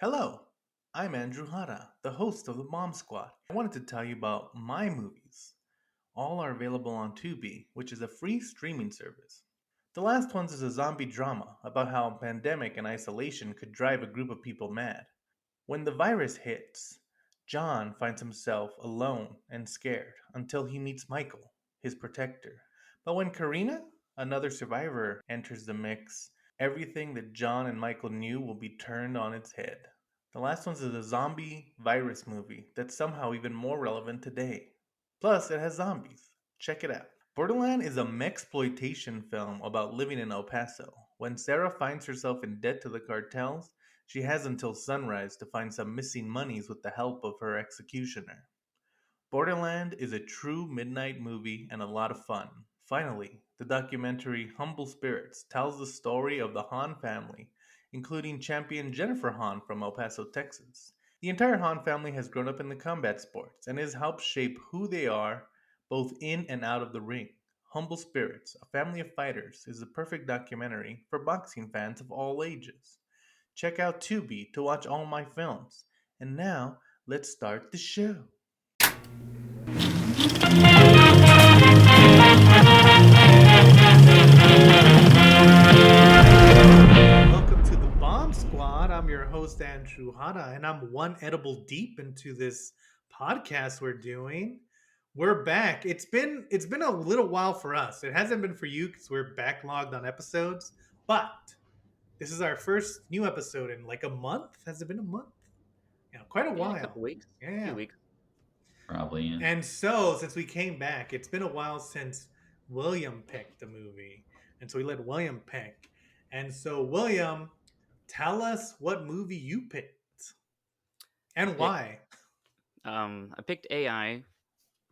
Hello, I'm Andrew Hara, the host of the Bomb Squad. I wanted to tell you about my movies. All are available on Tubi, which is a free streaming service. The last one is a zombie drama about how a pandemic and isolation could drive a group of people mad. When the virus hits, John finds himself alone and scared until he meets Michael, his protector. But when Karina, another survivor, enters the mix, everything that John and Michael knew will be turned on its head. The last one's a zombie virus movie that's somehow even more relevant today. Plus, it has zombies. Check it out. Borderland is a mexploitation film about living in El Paso. When Sarah finds herself in debt to the cartels, she has until sunrise to find some missing monies with the help of her executioner. Borderland is a true midnight movie and a lot of fun. Finally, the documentary Humble Spirits tells the story of the Hahn family, including champion Jennifer Hahn from El Paso, Texas. The entire Hahn family has grown up in the combat sports and has helped shape who they are both in and out of the ring. Humble Spirits, a family of fighters, is the perfect documentary for boxing fans of all ages. Check out Tubi to watch all my films. And now, let's start the show. Welcome to the Bomb Squad. I'm your host, Andrew Hara, and I'm one edible deep into this podcast we're doing. We're back. It's been a little while for us. It hasn't been for you because we're backlogged on episodes, but this is our first new episode in like a month. Has it been a month? Yeah, quite a Yeah, a while. couple weeks, a few Yeah. weeks. Probably, yeah. And so, since we came back, it's been a while since William picked the movie. And so we let William pick. And so, William, tell us what movie you picked and Pick. why. I picked AI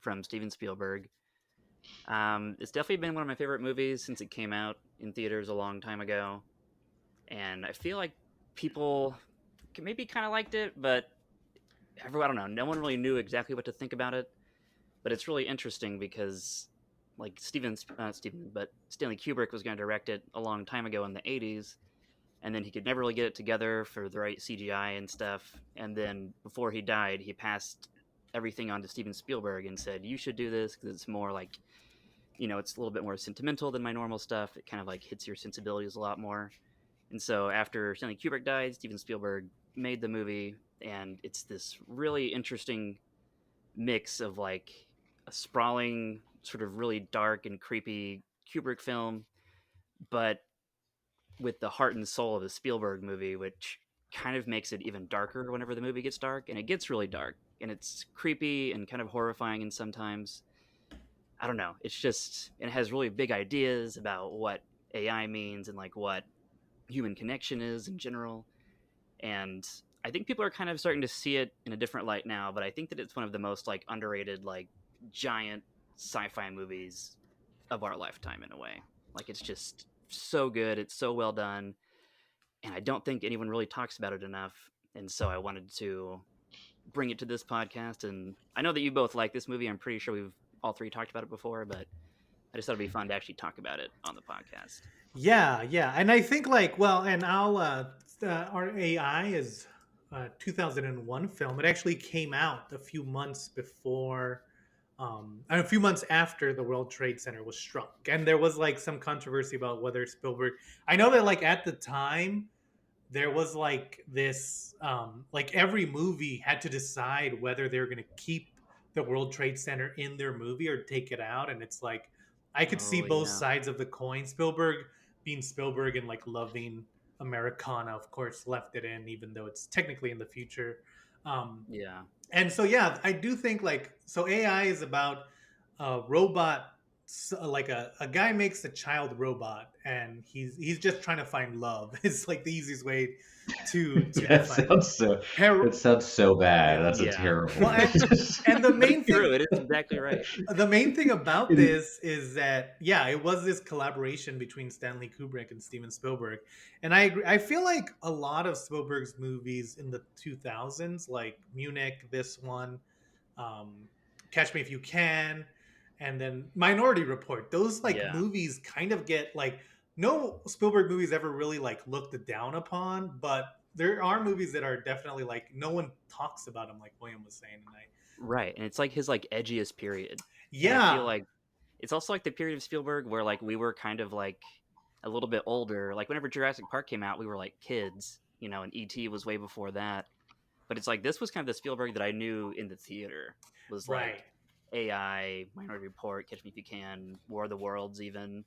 from Steven Spielberg. It's definitely been one of my favorite movies since it came out in theaters a long time ago, and I feel like people maybe kind of liked it, but everyone, I don't know, no one really knew exactly what to think about it. But it's really interesting because, like not Steven, but Stanley Kubrick was going to direct it a long time ago in the '80s, and then he could never really get it together for the right CGI and stuff. And then before he died, he passed everything on to Steven Spielberg and said, "You should do this because it's more like, it's a little bit more sentimental than my normal stuff. It kind of like hits your sensibilities a lot more." And so after Stanley Kubrick died, Steven Spielberg made the movie, and it's this really interesting mix of like a sprawling, sort of really dark and creepy Kubrick film, but with the heart and soul of a Spielberg movie, which kind of makes it even darker whenever the movie gets dark. And it gets really dark, and it's creepy and kind of horrifying. And sometimes, I don't know, it has really big ideas about what AI means and like what human connection is in general. And I think people are kind of starting to see it in a different light now, but I think that it's one of the most like underrated, like giant sci-fi movies of our lifetime in a way. Like it's just so good. It's so well done, and I don't think anyone really talks about it enough. And so I wanted to bring it to this podcast. And I know that you both like this movie. I'm pretty sure we've all three talked about it before, but I just thought it'd be fun to actually talk about it on the podcast. Yeah, yeah. And I think, like, well, and our AI is a 2001 film. It actually came out a few months before a few months after the World Trade Center was struck. And there was like some controversy about whether Spielberg, I know that like at the time, there was like this, like every movie had to decide whether they were going to keep the World Trade Center in their movie or take it out. And it's like, I could see Oh, both yeah. sides of the coin. Spielberg being Spielberg and like loving Americana, of course, left it in, even though it's technically in the future. Um, Yeah. and so, yeah, I do think like so. AI is about a robot, like a guy makes a child robot, and he's just trying to find love. It's like the easiest way to That define it. sounds so. Her, That sounds so bad. yeah. That's a Yeah. terrible. Well, and But it's true. It is exactly right. the main thing about It is. this is that yeah, it was this collaboration between Stanley Kubrick and Steven Spielberg, and I agree. I feel like a lot of Spielberg's movies in the 2000s, like Munich, this one, um, Catch Me If You Can, and then Minority Report. Those like Yeah. movies kind of get like no Spielberg movies ever really like looked down upon, but there are movies that are definitely like no one talks about them, like William was saying, and I Right, and it's like his like edgiest period, and I feel yeah, like it's also like the period of Spielberg where like we were kind of like a little bit older. Like whenever Jurassic Park came out, we were like kids, and E.T. was way before that. But it's like this was kind of the Spielberg that I knew in the theater was right, like AI, Minority Report, Catch Me If You Can, War of the Worlds, even,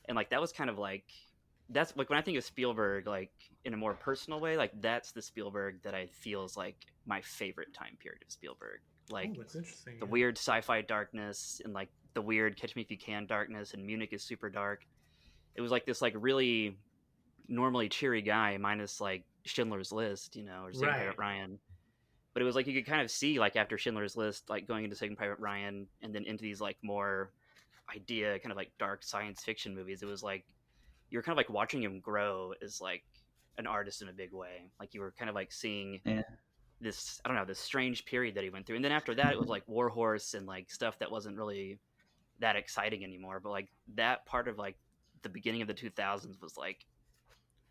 and like that was kind of like that's like when I think of Spielberg, like in a more personal way, like that's the Spielberg that I feel is like my favorite time period of Spielberg. oh, Like that's interesting, the yeah, weird sci-fi darkness and like the weird Catch Me If You Can darkness, and Munich is super dark. It was like this like really normally cheery guy minus like Schindler's List, or Saving right, Private Ryan. But it was like you could kind of see like after Schindler's List, like going into Saving Private Ryan and then into these like more idea kind of like dark science fiction movies. It was like you were kind of like watching him grow as like an artist in a big way. Like you were kind of like seeing Yeah. this, I don't know, this strange period that he went through. And then after that, it was like Warhorse and like stuff that wasn't really that exciting anymore. But like that part of like the beginning of the 2000s was like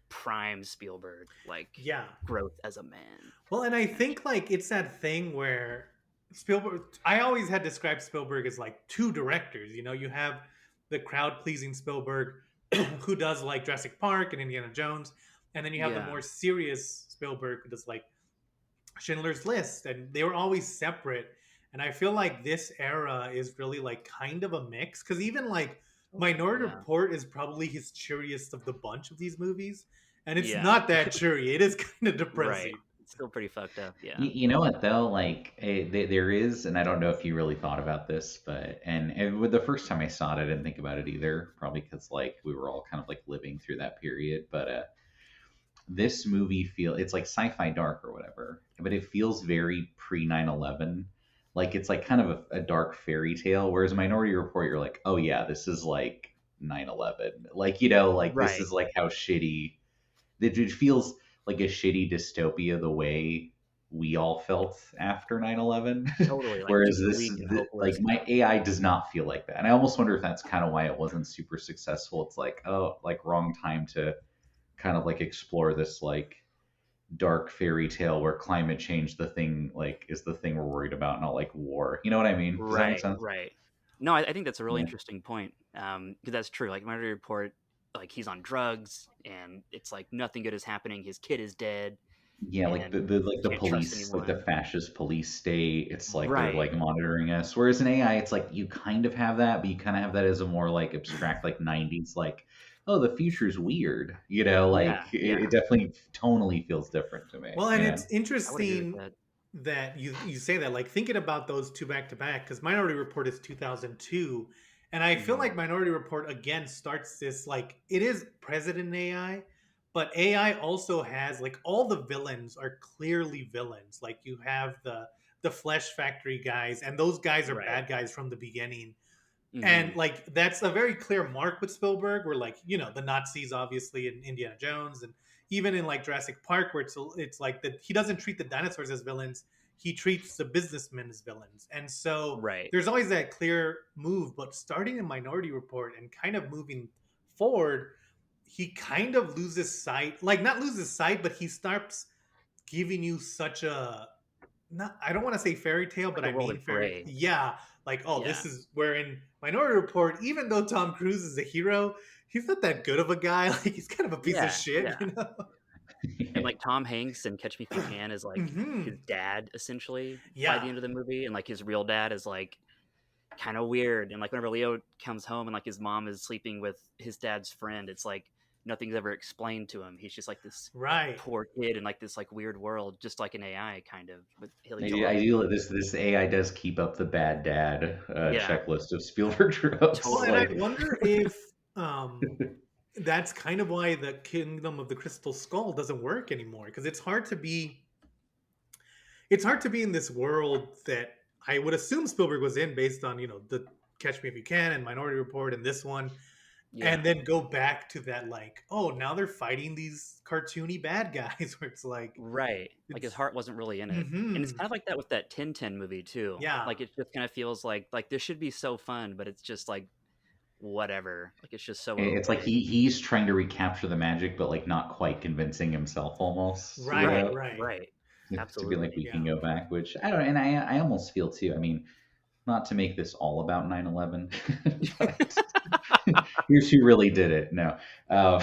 prime Spielberg, like yeah. growth as a man. Well, and I think like it's that thing where Spielberg. I always had described Spielberg as like two directors. You know, you have the crowd pleasing Spielberg, who does like Jurassic Park and Indiana Jones, and then you have the Yeah. more serious Spielberg who does like Schindler's List, and they were always separate. And I feel like this era is really like kind of a mix because even like Minority Yeah. Report is probably his cheeriest of the bunch of these movies, and it's Yeah. not that cheery. It is kind of Right. depressing. It's still pretty fucked up. Yeah. You know what though? Like there is, and I don't know if you really thought about this, but and with the first time I saw it, I didn't think about it either. Probably because like we were all kind of like living through that period. But this movie it's like sci-fi dark or whatever, but it feels very pre 9/11. Like it's like kind of a dark fairy tale. Whereas Minority Report, you're like, oh yeah, this is like 9/11. Like like this Right. is like how shitty it feels like a shitty dystopia the way we all felt after 9/11. Totally. Like Whereas just bleak and like hopeless. my AI does not feel like that. And I almost wonder if that's kind of why it wasn't super successful. It's like, oh, like wrong time to kind of like explore this like dark fairy tale where climate change the thing like is the thing we're worried about, not like war. You know what I mean? Does that make Right. sense? Right. No, I think that's a really Yeah. interesting point. Because that's true. Like Minority Report, like he's on drugs, and it's like nothing good is happening. His kid is dead, Yeah, like and like he the can't trust police, like the anyone. fascist police state, it's like they're Right. like monitoring us. Whereas in AI, it's like you kind of have that, but you kind of have that as a more like abstract, like 90s, like, oh, the future's weird. Yeah. Like Yeah. it definitely tonally feels different to me, Well, and it's I would agree with interesting that. that you say that, like thinking about those two back to back, because Minority Report is 2002, and I feel Hmm. like Minority Report again starts this like it is President AI, but AI also has like all the villains are clearly villains. Like you have the Flesh Factory guys, and those guys are Right. bad guys from the beginning. Hmm. And like that's a very clear mark with Spielberg, where like the Nazis obviously in Indiana Jones, and even in like Jurassic Park, where it's like that he doesn't treat the dinosaurs as villains, he treats the businessmen as villains, and so Right. there's always that clear move. But starting in Minority Report and kind of moving forward, he kind of loses sight, like not loses sight, but he starts giving you such a not I don't want to say fairy tale, but Like a I world mean of fairy gray. yeah, like oh Yeah. this is where in Minority Report, even though Tom Cruise is a hero, he's not that good of a guy. Like he's kind of a piece of Yeah. shit, Yeah. you know? And like Tom Hanks and Catch Me If You Can is like hmm his dad essentially by the Yeah. end of the movie, and like his real dad is like kind of weird. And like whenever Leo comes home and like his mom is sleeping with his dad's friend, it's like nothing's ever explained to him. He's just like this Right. poor kid in like this like weird world, just like an AI kind of with Haley I Joel. do this AI does keep up the bad dad Yeah, checklist of Spielberg tropes. Well, and I totally. Like wonder if that's kind of why the Kingdom of the Crystal Skull doesn't work anymore, because it's hard to be in this world that I would assume Spielberg was in based on the Catch Me If You Can and Minority Report and this one, Yeah, and then go back to that like, oh, now they're fighting these cartoony bad guys where it's like right. Like his it's heart wasn't really in it, and it's mm-hmm kind of like that with that 1010 movie too. yeah Like it just kind of feels like this should be so fun, but it's just like whatever. Like it's just so It's like over. he's trying to recapture the magic, but like not quite convincing himself almost, you Right, know, Right. right. to be like Absolutely. we can Yeah. go back, which I don't, and I almost feel too. I mean, not to make this all about 9/11, but here's who really did it. No, um,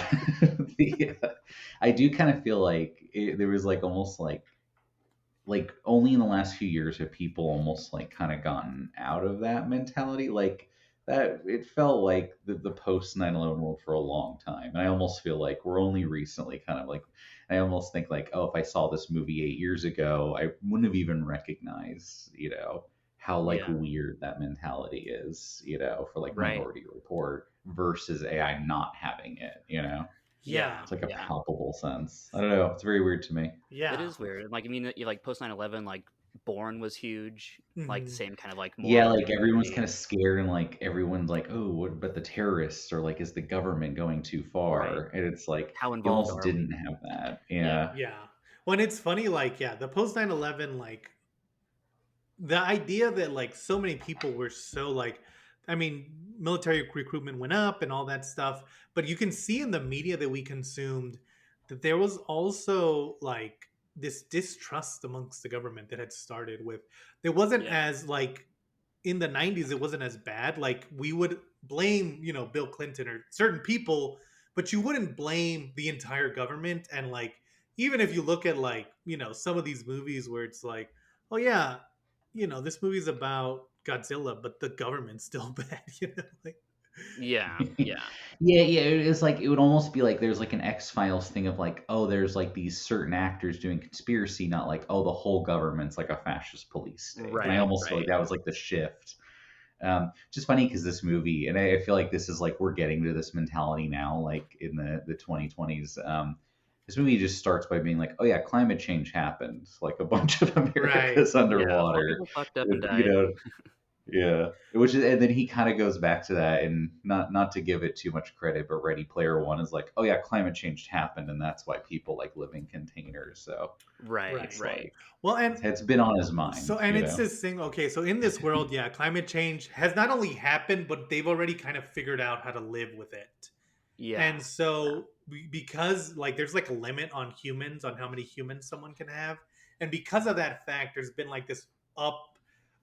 I do kind of feel like there was like almost like only in the last few years have people almost like kind of gotten out of that mentality. Like that, it felt like the post 9/11 world for a long time. And I almost feel like we're only recently kind of like, I almost think like, oh, if I saw this movie 8 years ago, I wouldn't have even recognized, how like Yeah. weird that mentality is, for like Right. Minority Report versus AI not having it, Yeah. it's like a Yeah. palpable sense. I don't know. It's very weird to me. It Yeah. is weird. Like I mean, you like post 9/11, like Born was huge. Like the Hmm. same kind of like Yeah, moral like everyone's ambiguity. kind of scared and like everyone's like, oh, what about the terrorists? Or like, is the government going too Right. far? And it's like, How you involved almost are didn't we? have that. Yeah. Yeah. Yeah. When it's funny, like, yeah, the post 9/11, like, the idea that, like, so many people were so, like, I mean, military recruitment went up and all that stuff, but you can see in the media that we consumed that there was also, like, this distrust amongst the government that had started with, there wasn't Yeah. as, like, in the 90s it wasn't as bad, like we would blame Bill Clinton or certain people, but you wouldn't blame the entire government. And, like, even if you look at, like, some of these movies where it's like, oh yeah, this movie's about Godzilla, but the government's still bad, like. Yeah. Yeah. Yeah, it's like it would almost be like there's like an X-Files thing of like, oh, there's like these certain actors doing conspiracy, not like, oh, the whole government's like a fascist police state. And I Right. almost feel like Right. that was like the shift. Just funny because this movie, and I feel like this is like we're getting to this mentality now, like in the 2020s. This movie just starts by being like, oh yeah, climate change happened. Like a bunch of Right. America's Yeah. A lot of underwater. people fucked up and You died. know, yeah, which is, and then he kind of goes back to that, and not to give it too much credit, but Ready Player One is like, oh yeah, climate change happened, and that's why people like live in containers. So Right. Right. it's Right. like Well, and it's been on his so, mind, and it's this thing, okay, so in this world, yeah, climate change has not only happened, but they've already kind of figured out how to live with it. Yeah. And so, because, like, there's like a limit on humans, on how many humans someone can have, and because of that fact, there's been like this up,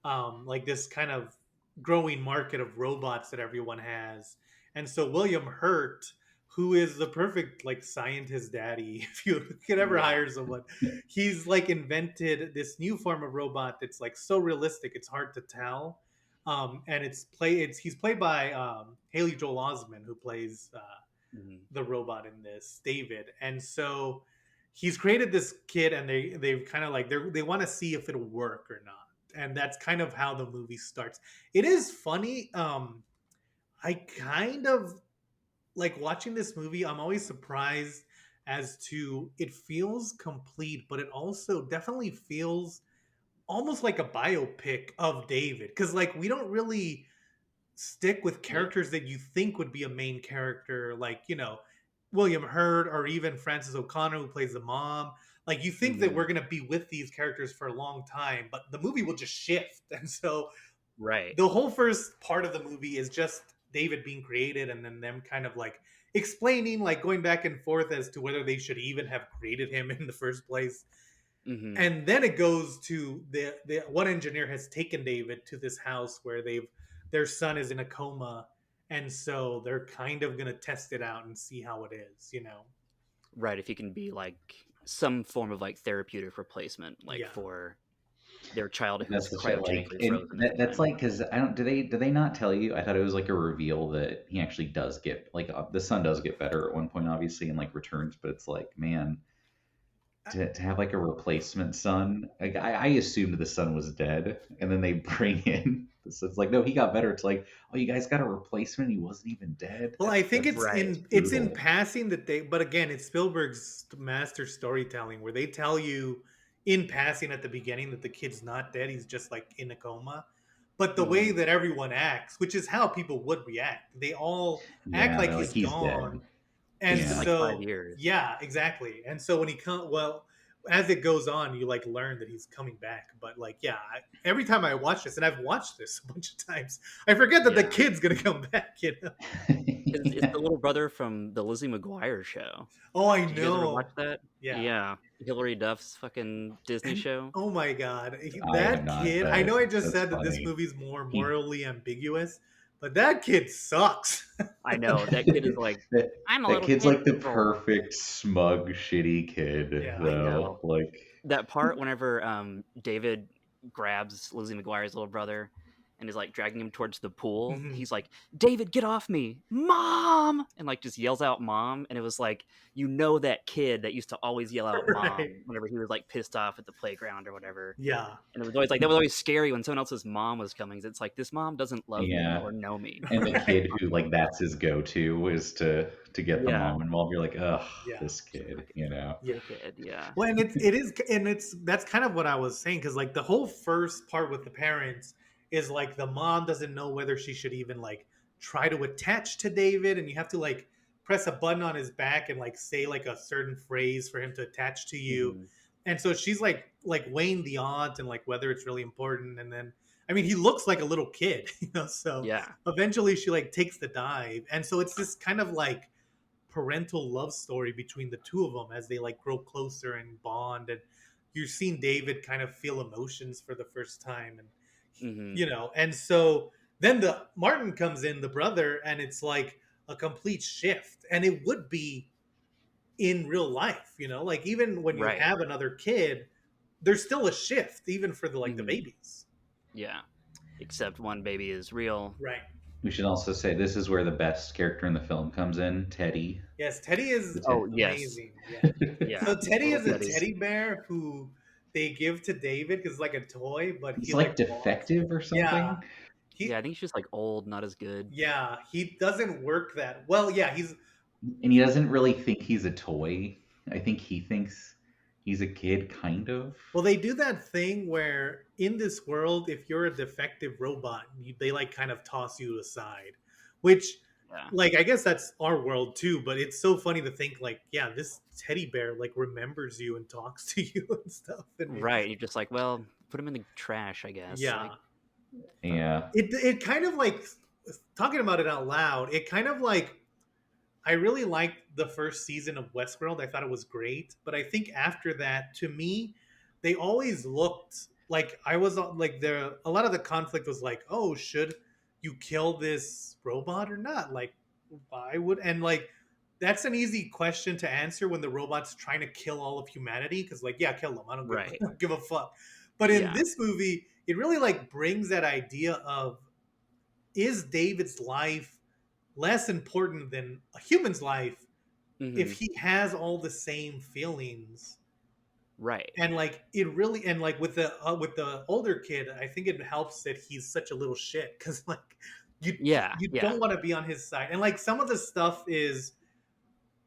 like this kind of growing market of robots that everyone has. And so William Hurt, who is the perfect, like, scientist daddy, if you could ever Yeah. hire someone, he's like invented this new form of robot that's like so realistic it's hard to tell. And he's played by Haley Joel Osment, who plays Mhm. the robot in this, David. And so he's created this kid, and they've kind of like they want to see if it'll work or not. And that's kind of how the movie starts. It is funny. I kind of like watching this movie. I'm always surprised as to it feels complete, but it also definitely feels almost like a biopic of David, because, like, we don't really stick with Yeah. characters that you think would be a main character, like, William Hurt or even Frances O'Connor, who plays the mom. Like, you think that Mhm. we're going to be with these characters for a long time, but the movie will just shift. And so Right. the whole first part of the movie is just David being created, and then them kind of like explaining, like going back and forth as to whether they should even have created him in the first place. Mhm. And then it goes to the one engineer has taken David to this house where their son is in a coma, and so they're kind of gonna test it out and see how it is. Right. If you can be like some form of like therapeutic replacement, like Yeah. for their child That's who's the shit. Like, cryogenically and frozen at the that's time. like because I don't. Do they not tell you? I thought it was like a reveal that he actually does get like the son does get better at one point, obviously, and like returns. But it's like, man, to have like a replacement son. Like I assumed the son was dead, and then they bring in. So it's like, no, he got better. It's like, oh, you guys got a replacement. He wasn't even dead. Well, I think it's Right. That's in brutal. passing that but again, it's Spielberg's master storytelling where they tell you in passing at the beginning that the kid's not dead, he's just like in a coma. But the way Mhm. that everyone acts, which is how people would react, they all act Yeah, like they're like, he's he's dead. gone. And It's been Yeah. like five so, years. yeah, exactly. And so when he comes, well, as it goes on, you like learn that he's coming back. But like, yeah, every time I watch this, and I've watched this a bunch of times, I forget that the Yeah. kid's gonna come back. You know? It's the little brother from the Lizzie McGuire show. Oh, I Did you guys ever watch know. that? Yeah. Yeah, Hilary Duff's fucking Disney And show. oh my god, I have that not, kid! I but know I just that's said that this funny. movie's more He morally ambiguous, but that kid sucks. I know that kid is like, that, I'm a that little kid's kid. like the Control. perfect smug, shitty kid, Yeah. I know though. Like, that part whenever David grabs Lizzie McGuire's little brother and is like dragging him towards the pool. Mhm. He's like, "David, get off me, mom!" and like just yells out "mom," and it was like, that kid that used to always yell out "mom" Right. whenever he was like pissed off at the playground or whatever. Yeah. And it was always like that was always scary when someone else's mom was coming. It's like this mom doesn't love me yeah. or know me. And the Like, kid who like that's his go-to is to get the yeah, mom involved. You're like, ugh, Yeah. this kid, you know. Yeah. the kid, yeah, Well, and it is, and that's kind of what I was saying, because like the whole first part with the parents is like the mom doesn't know whether she should even like try to attach to David, and you have to like press a button on his back and like say like a certain phrase for him to attach to you, hmm and so she's like weighing the odds and like whether it's really important, and then I mean he looks like a little kid, so yeah, eventually she like takes the dive, and so it's this kind of like parental love story between the two of them as they like grow closer and bond, and you're seeing David kind of feel emotions for the first time, and hmm and so then the Martin comes in, the brother, and it's like a complete shift, and it would be in real life, like even when you right, have another kid, there's still a shift even for the hmm babies. yeah. Except one baby is real. Right. We should also say this is where the best character in the film comes in, Teddy. Yes, Teddy is Oh yes, amazing. Yeah. yeah. So Teddy Little is a Teddy. teddy bear who they give to David because it's like a toy, but He's he like like walks. defective or Yeah, something. Yeah, he I think he's just like old, not as good. yeah he doesn't work that well. Yeah, he's And he doesn't really think he's a toy. I think he thinks he's a kid, kind of. well. They do that thing where in this world, if you're a defective robot, they like kind of toss you aside, which Yeah. like I guess that's our world too. But it's so funny to think like, yeah, this teddy bear like remembers you and talks to you and stuff. And Right. You're just like, well, put him in the trash, I guess. yeah, Like, Yeah. it kind of like talking about it out loud. It kind of like I really liked the first season of Westworld. I thought it was great, but I think after that, to me, they always looked like I was like there. A lot of the conflict was like, oh, should you kill this robot or not? Like, why would and like that's an easy question to answer when the robot's trying to kill all of humanity because like yeah, kill them. I don't give, right. I don't give a fuck. But in Yeah. this movie, it really like brings that idea of is David's life less important than a human's life hmm if he has all the same feelings, Right. and like it really and like with the older kid, I think it helps that he's such a little shit because like you Yeah. you Yeah. don't want to be on his side, and like some of the stuff is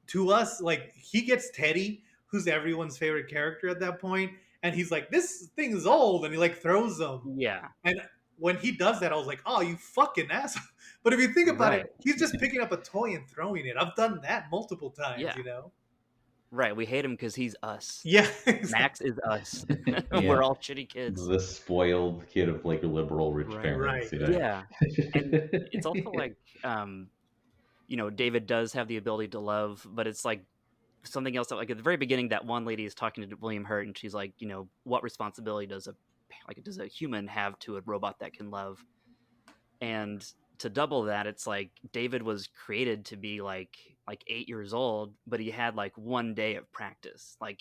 to us like he gets Teddy, who's everyone's favorite character at that point, and he's like this thing is old, and he like throws them. Yeah. And when he does that, I was like, "Oh, you fucking asshole!" But if you think about Right. it, he's just picking up a toy and throwing it. I've done that multiple times, Yeah. you know. Right. We hate him because he's us. Yeah, Max is us. Yeah. We're all shitty kids. The spoiled kid of like liberal rich Right. parents. Right. Yeah. And it's also like, David does have the ability to love, but it's like something else that, like, at the very beginning, that one lady is talking to William Hurt, and she's like, what responsibility does a human have to a robot that can love? And to double that, it's like David was created to be like 8 years old, but he had like one day of practice. Like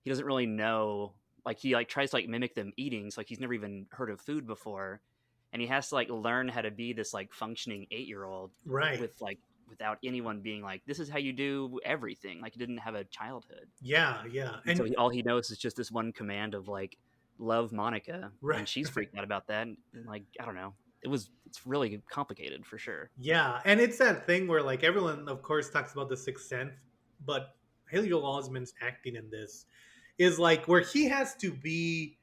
he doesn't really know. Like he like tries to like mimic them eating, so like he's never even heard of food before, and he has to like learn how to be this like functioning 8-year-old right. without anyone being like, this is how you do everything. Like he didn't have a childhood. Yeah, And so and all he knows is just this one command of like, love Monica, Right, and she's freaking out about that. And like, I don't know. It's really complicated for sure. yeah, and it's that thing where like everyone, of course, talks about the Sixth Sense, but Haley Joel Osment's acting in this is like where he has to be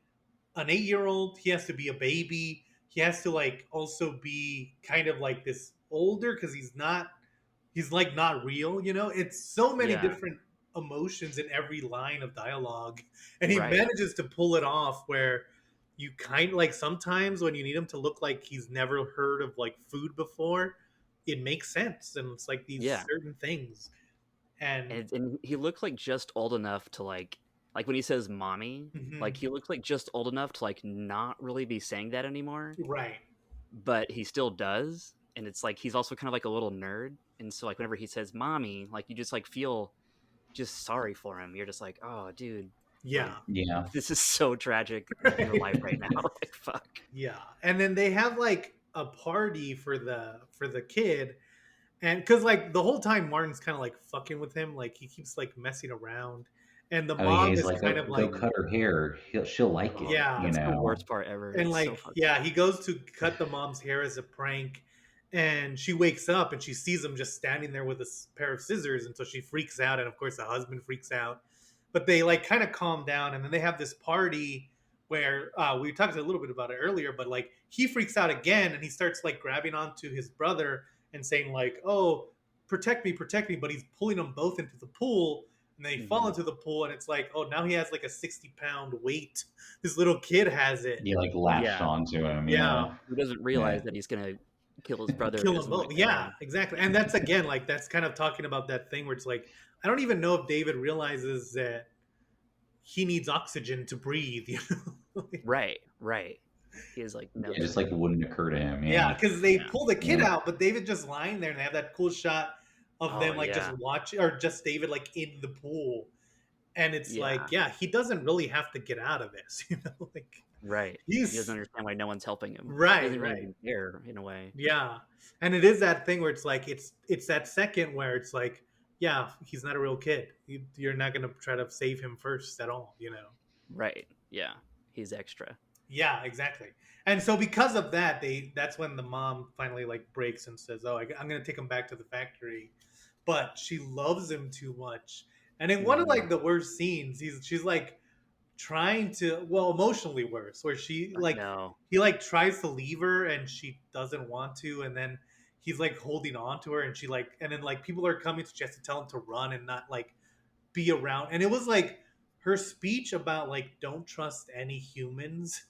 an 8-year-old, he has to be a baby, he has to like also be kind of like this older because he's like not real, It's so many Yeah. different emotions in every line of dialogue, and he Right. manages to pull it off where you kind of like sometimes when you need him to look like he's never heard of like food before, it makes sense, and it's like these Yeah. certain things, and And he looks like just old enough to like when he says mommy, like mhm, he looks like just old enough to like not really be saying that anymore, right, but he still does. And it's like he's also kind of like a little nerd. And so like whenever he says mommy, like you just like feel just sorry for him. You're just like, oh dude, like yeah, Yeah. this is so tragic in your life right now. Like fuck. yeah, and then they have like a party for the kid. And because like the whole time Martin's kind of like fucking with him, like he keeps like messing around, and the Oh yeah, mom he's is like, kind of go like, cut her hair. She'll like Oh, it, yeah, you that's the know. worst part ever. and It's so like fucked up. yeah, he goes to cut the mom's hair as a prank, and she wakes up and she sees him just standing there with a pair of scissors, and so she freaks out, and of course the husband freaks out, but they like kind of calm down, and then they have this party where we talked a little bit about it earlier, but like he freaks out again and he starts like grabbing onto his brother and saying like, oh, protect me, but he's pulling them both into the pool, and they fall Mhm. into the pool, and it's like, oh, now he has like a 60-pound weight, this little kid has it. You like latched Yeah. onto him, Yeah, yeah. He doesn't Yeah. realize that he's gonna kill his brother kill as them both. well. Yeah, exactly. And that's again like that's kind of talking about that thing where it's like I don't even know if David realizes that he needs oxygen to breathe. You know? Right, right. He has like no Yeah, just clue. like wouldn't occur to him, Yeah, yeah. because they Yeah. pull the kid Yeah. out, but David just lying there, and they have that cool shot of Oh them like just yeah. watching, or just David like in the pool, and it's Yeah. like, yeah, he doesn't really have to get out of this. You know, like Right. He doesn't he's understand why no one's helping him. He right, doesn't really right. even care in a way. Yeah, and it is that thing where it's like it's that second where it's like, yeah, he's not a real kid. You're not gonna try to save him first at all, you know. Right. Yeah. He's extra. Yeah, exactly. And so because of that, that's when the mom finally like breaks and says, "Oh, I'm gonna take him back to the factory," but she loves him too much. And in one of Mhm. like the worst scenes, she's like trying to, well, emotionally worse, where she I like know. he like tries to leave her and she doesn't want to, and then he's like holding on to her, and she like, and then like people are coming, so she has to tell him to run and not like be around. And it was like her speech about like don't trust any humans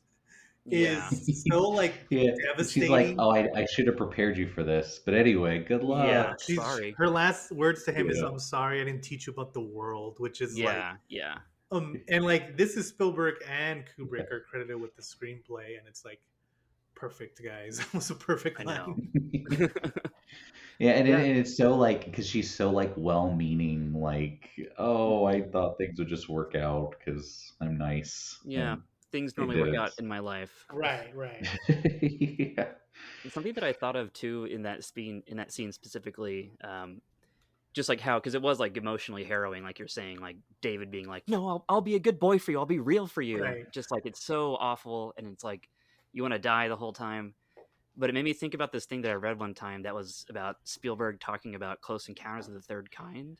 Yeah. is so like Yeah. She's like, devastating. oh, I should have prepared you for this. But anyway, good Yeah. luck. She's Sorry. her last words to him is, Yeah. "I'm sorry, I didn't teach you about the world," which is like, Yeah. Yeah. and like this is Spielberg and Kubrick are credited with the screenplay, and it's like perfect, guys. It was a perfect I know. line. Yeah, Yeah. and it's so like because she's so like well-meaning, like, oh, I thought things would just work out because I'm nice, Yeah. and Things they normally work didn't. out in my life. Right, right. Yeah. And something that I thought of too in that scene specifically, just like how because it was like emotionally harrowing, like you're saying, like David being like, "No, I'll be a good boy for you. I'll be real for you." Right. Just like it's so awful, and it's like you want to die the whole time. But it made me think about this thing that I read one time that was about Spielberg talking about Close Encounters of the Third Kind,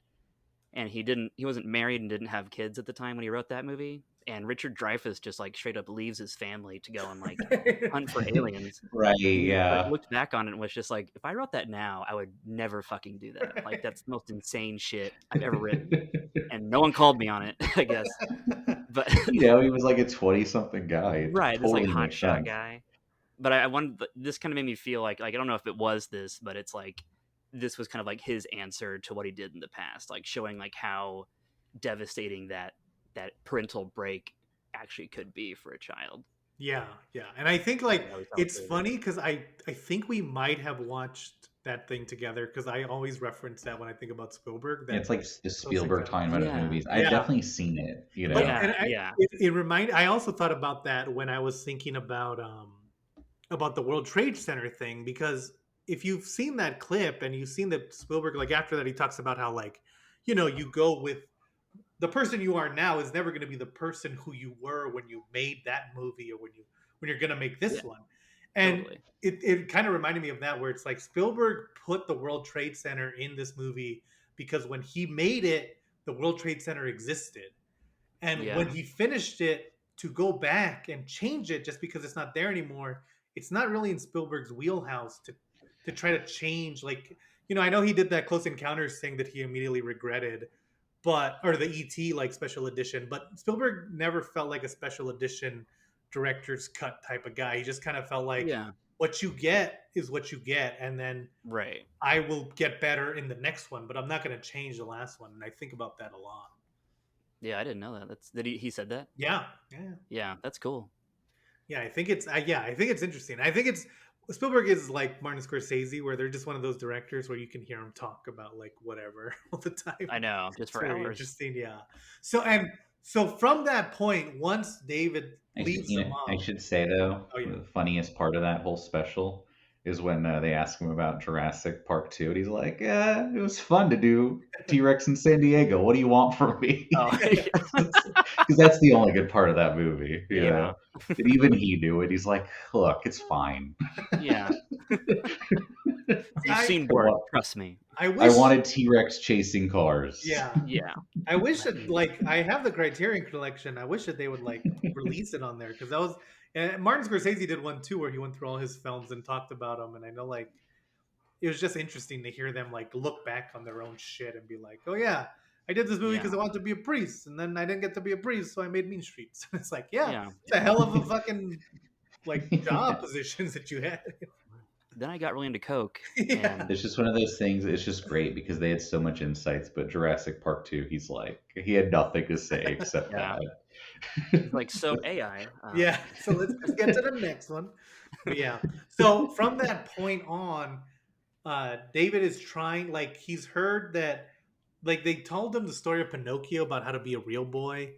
and he wasn't married and didn't have kids at the time when he wrote that movie. And Richard Dreyfuss just like straight up leaves his family to go and like hunt for aliens. Right, And he like yeah. looked back on it and was just like, if I wrote that now, I would never fucking do that. Like Right. that's the most insane shit I've ever written. And no one called me on it, I guess. But He was like a 20-something guy. It right, this like totally hot makes shot sense. guy. But I wanted this kind of made me feel like I don't know if it was this, but it's like this was kind of like his answer to what he did in the past, like showing like how devastating that parental break actually could be for a child. Yeah, yeah. And I think And like I always thought it was it's really good. funny because I think we might have watched that thing together because I always reference that when I think about Spielberg. Yeah, That it's like just Close Spielberg Encounters. talking about his Yeah, movies. I've Yeah, definitely seen it, you but know. and yeah, yeah. it reminded. I also thought about that when I was thinking about the World Trade Center thing because if you've seen that clip and you've seen that Spielberg like after that he talks about how like you go with the person you are now is never going to be the person who you were when you made that movie or when you're going to make Yeah, this one. And totally. it kind of reminded me of that where it's like Spielberg put the World Trade Center in this movie because when he made it the World Trade Center existed, and when Yeah, he finished it to go back and change it just because it's not there anymore, it's not really in Spielberg's wheelhouse to try to change, like, I know he did that Close Encounters thing that he immediately regretted, or the ET like special edition. But Spielberg never felt like a special edition director's cut type of guy. He just kind of felt like Yeah. what you get is what you get, and then Right. I will get better in the next one, but I'm not going to change the last one. And I think about that a lot. Yeah, I didn't know that. He said that? Yeah, Yeah, that's cool. yeah. I think it's interesting. I think it's Spielberg is like Martin Scorsese, where they're just one of those directors where you can hear him talk about like whatever all the time. I know, just It's for very hours. interesting, yeah. So from that point, once David leaves the mom, I should say though, Oh, yeah. the funniest part of that whole special is when they ask him about Jurassic Park 2, and he's like, "Yeah, it was fun to do T-Rex in San Diego. What do you want from me?" Oh, Because that's the only good part of that movie. You Yeah. know? And even he knew it. He's like, "Look, it's fine. yeah. You've I- seen work, trust me. I I wish, wanted T-Rex chasing cars." yeah, Yeah. I wish that like I have the Criterion collection. I wish that they would like release it on there because that was Martin Scorsese did one too where he went through all his films and talked about them, and I know like it was just interesting to hear them like look back on their own shit and be like, oh yeah, I did this movie because I wanted to be a priest, and then I didn't get to be a priest, so I made Mean Streets. It's like, Yeah. it's a hell of a fucking like job positions that you had. Then I got really into Coke. Yeah. And It's just one of those things. It's just great because they had so much insights. But Jurassic Park 2, he's like, he had nothing to say except Yeah. that. like, so AI. Yeah, so let's just get to the next one. But yeah, so from that point on, David is trying, like, he's heard that, like, they told him the story of Pinocchio about how to be a real boy.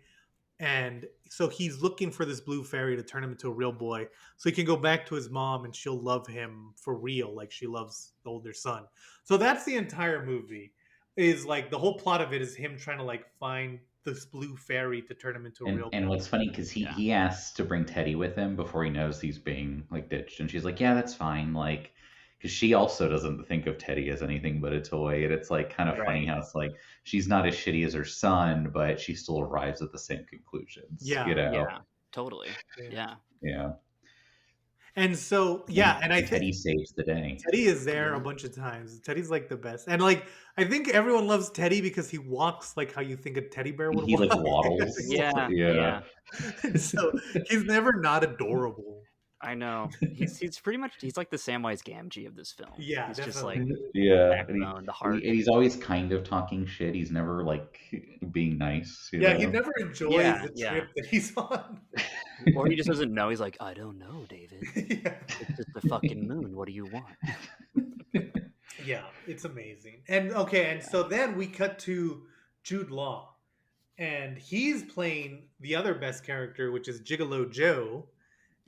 And so he's looking for this blue fairy to turn him into a real boy so he can go back to his mom and she'll love him for real, like she loves the older son. So that's the entire movie, is like the whole plot of it is him trying to like find this blue fairy to turn him into a real And boy. what's funny because he asks to bring Teddy with him before he knows he's being like ditched, and she's like, "Yeah, that's fine." Like, because she also doesn't think of Teddy as anything but a toy, and it's like kind of funny Right. how it's like she's not as shitty as her son, but she still arrives at the same conclusions. Yeah. You know? Yeah, totally. Yeah. Yeah. And so, yeah, and I Teddy think saves the day. Teddy is there a Mhm. bunch of times. Teddy's like the best. And like I think everyone loves Teddy because he walks like how you think a teddy bear would He walk. like waddles. Yeah. Yeah. And so he's never not adorable. I know. He's pretty much he's like the Samwise Gamgee of this film. Yeah, he's just like definitely. Yeah. backbone, the heart. And he's always kind of talking shit. He's never like being nice. You Yeah, know? he never enjoys Yeah, the yeah. trip that he's on. Or he just doesn't know. He's like, I don't know, David. Yeah. It's just the fucking moon. What do you want? Yeah, it's amazing. And okay, and so then we cut to Jude Law, and he's playing the other best character, which is Gigolo Joe,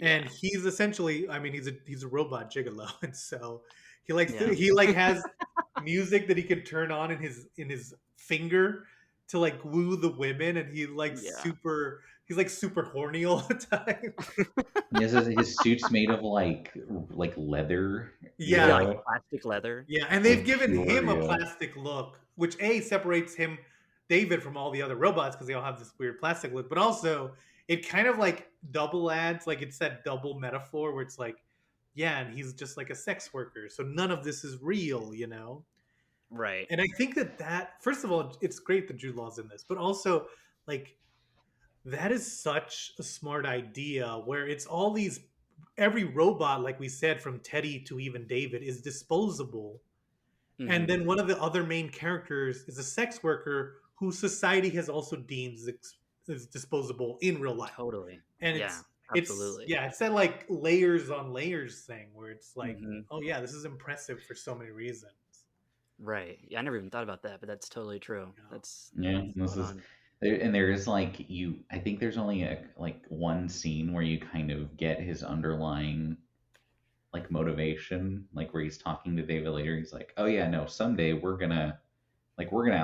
and Yeah. he's essentially, I mean, he's a robot gigolo, and so he likes Yeah. he like has music that he can turn on in his finger to like woo the women, and he like Yeah. he's like super horny all the time. His suit's made of like leather. you Yeah. Yeah, know? like plastic leather. Yeah, and they've Like given pure, him a yeah. plastic look, which separates him, David, from all the other robots because they all have this weird plastic look. But also, it kind of like double adds, like it's that double metaphor where it's like, yeah, and he's just like a sex worker, so none of this is real, you know. Right. And I think that first of all, it's great that Jude Law's in this, but also like that is such a smart idea where it's all these every robot, like we said, from Teddy to even David, is disposable. Mhm. And then one of the other main characters is a sex worker who society has also deemed as disposable in real life. Totally. And Yeah, it's absolutely. it's that like layers on layers thing where it's like, Mhm. oh yeah, this is impressive for so many reasons. Right. Yeah, I never even thought about that, but that's totally true. Yeah. That's Yeah, this spot is on. there is like I think there's only like one scene where you kind of get his underlying like motivation, like where he's talking to David later. He's like, "Oh yeah, no, someday we're gonna we're gonna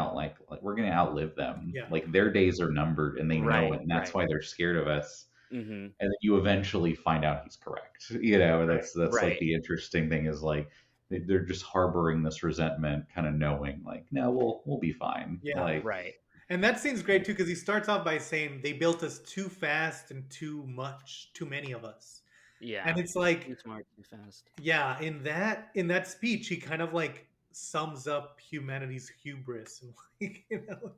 outlive them. Yeah. Like their days are numbered, and they know Right, it, and that's right. why they're scared of us." hmm And then you eventually find out he's correct. You know, that's like Right. the interesting thing is like they're just harboring this resentment, kind of knowing like, no, we'll be fine. Yeah. Like, Right. And that scene's great too because he starts off by saying they built us too fast and too many of us. Yeah. And it's like, Too smart, too fast. yeah, in that speech, he kind of like sums up humanity's hubris and like, you know,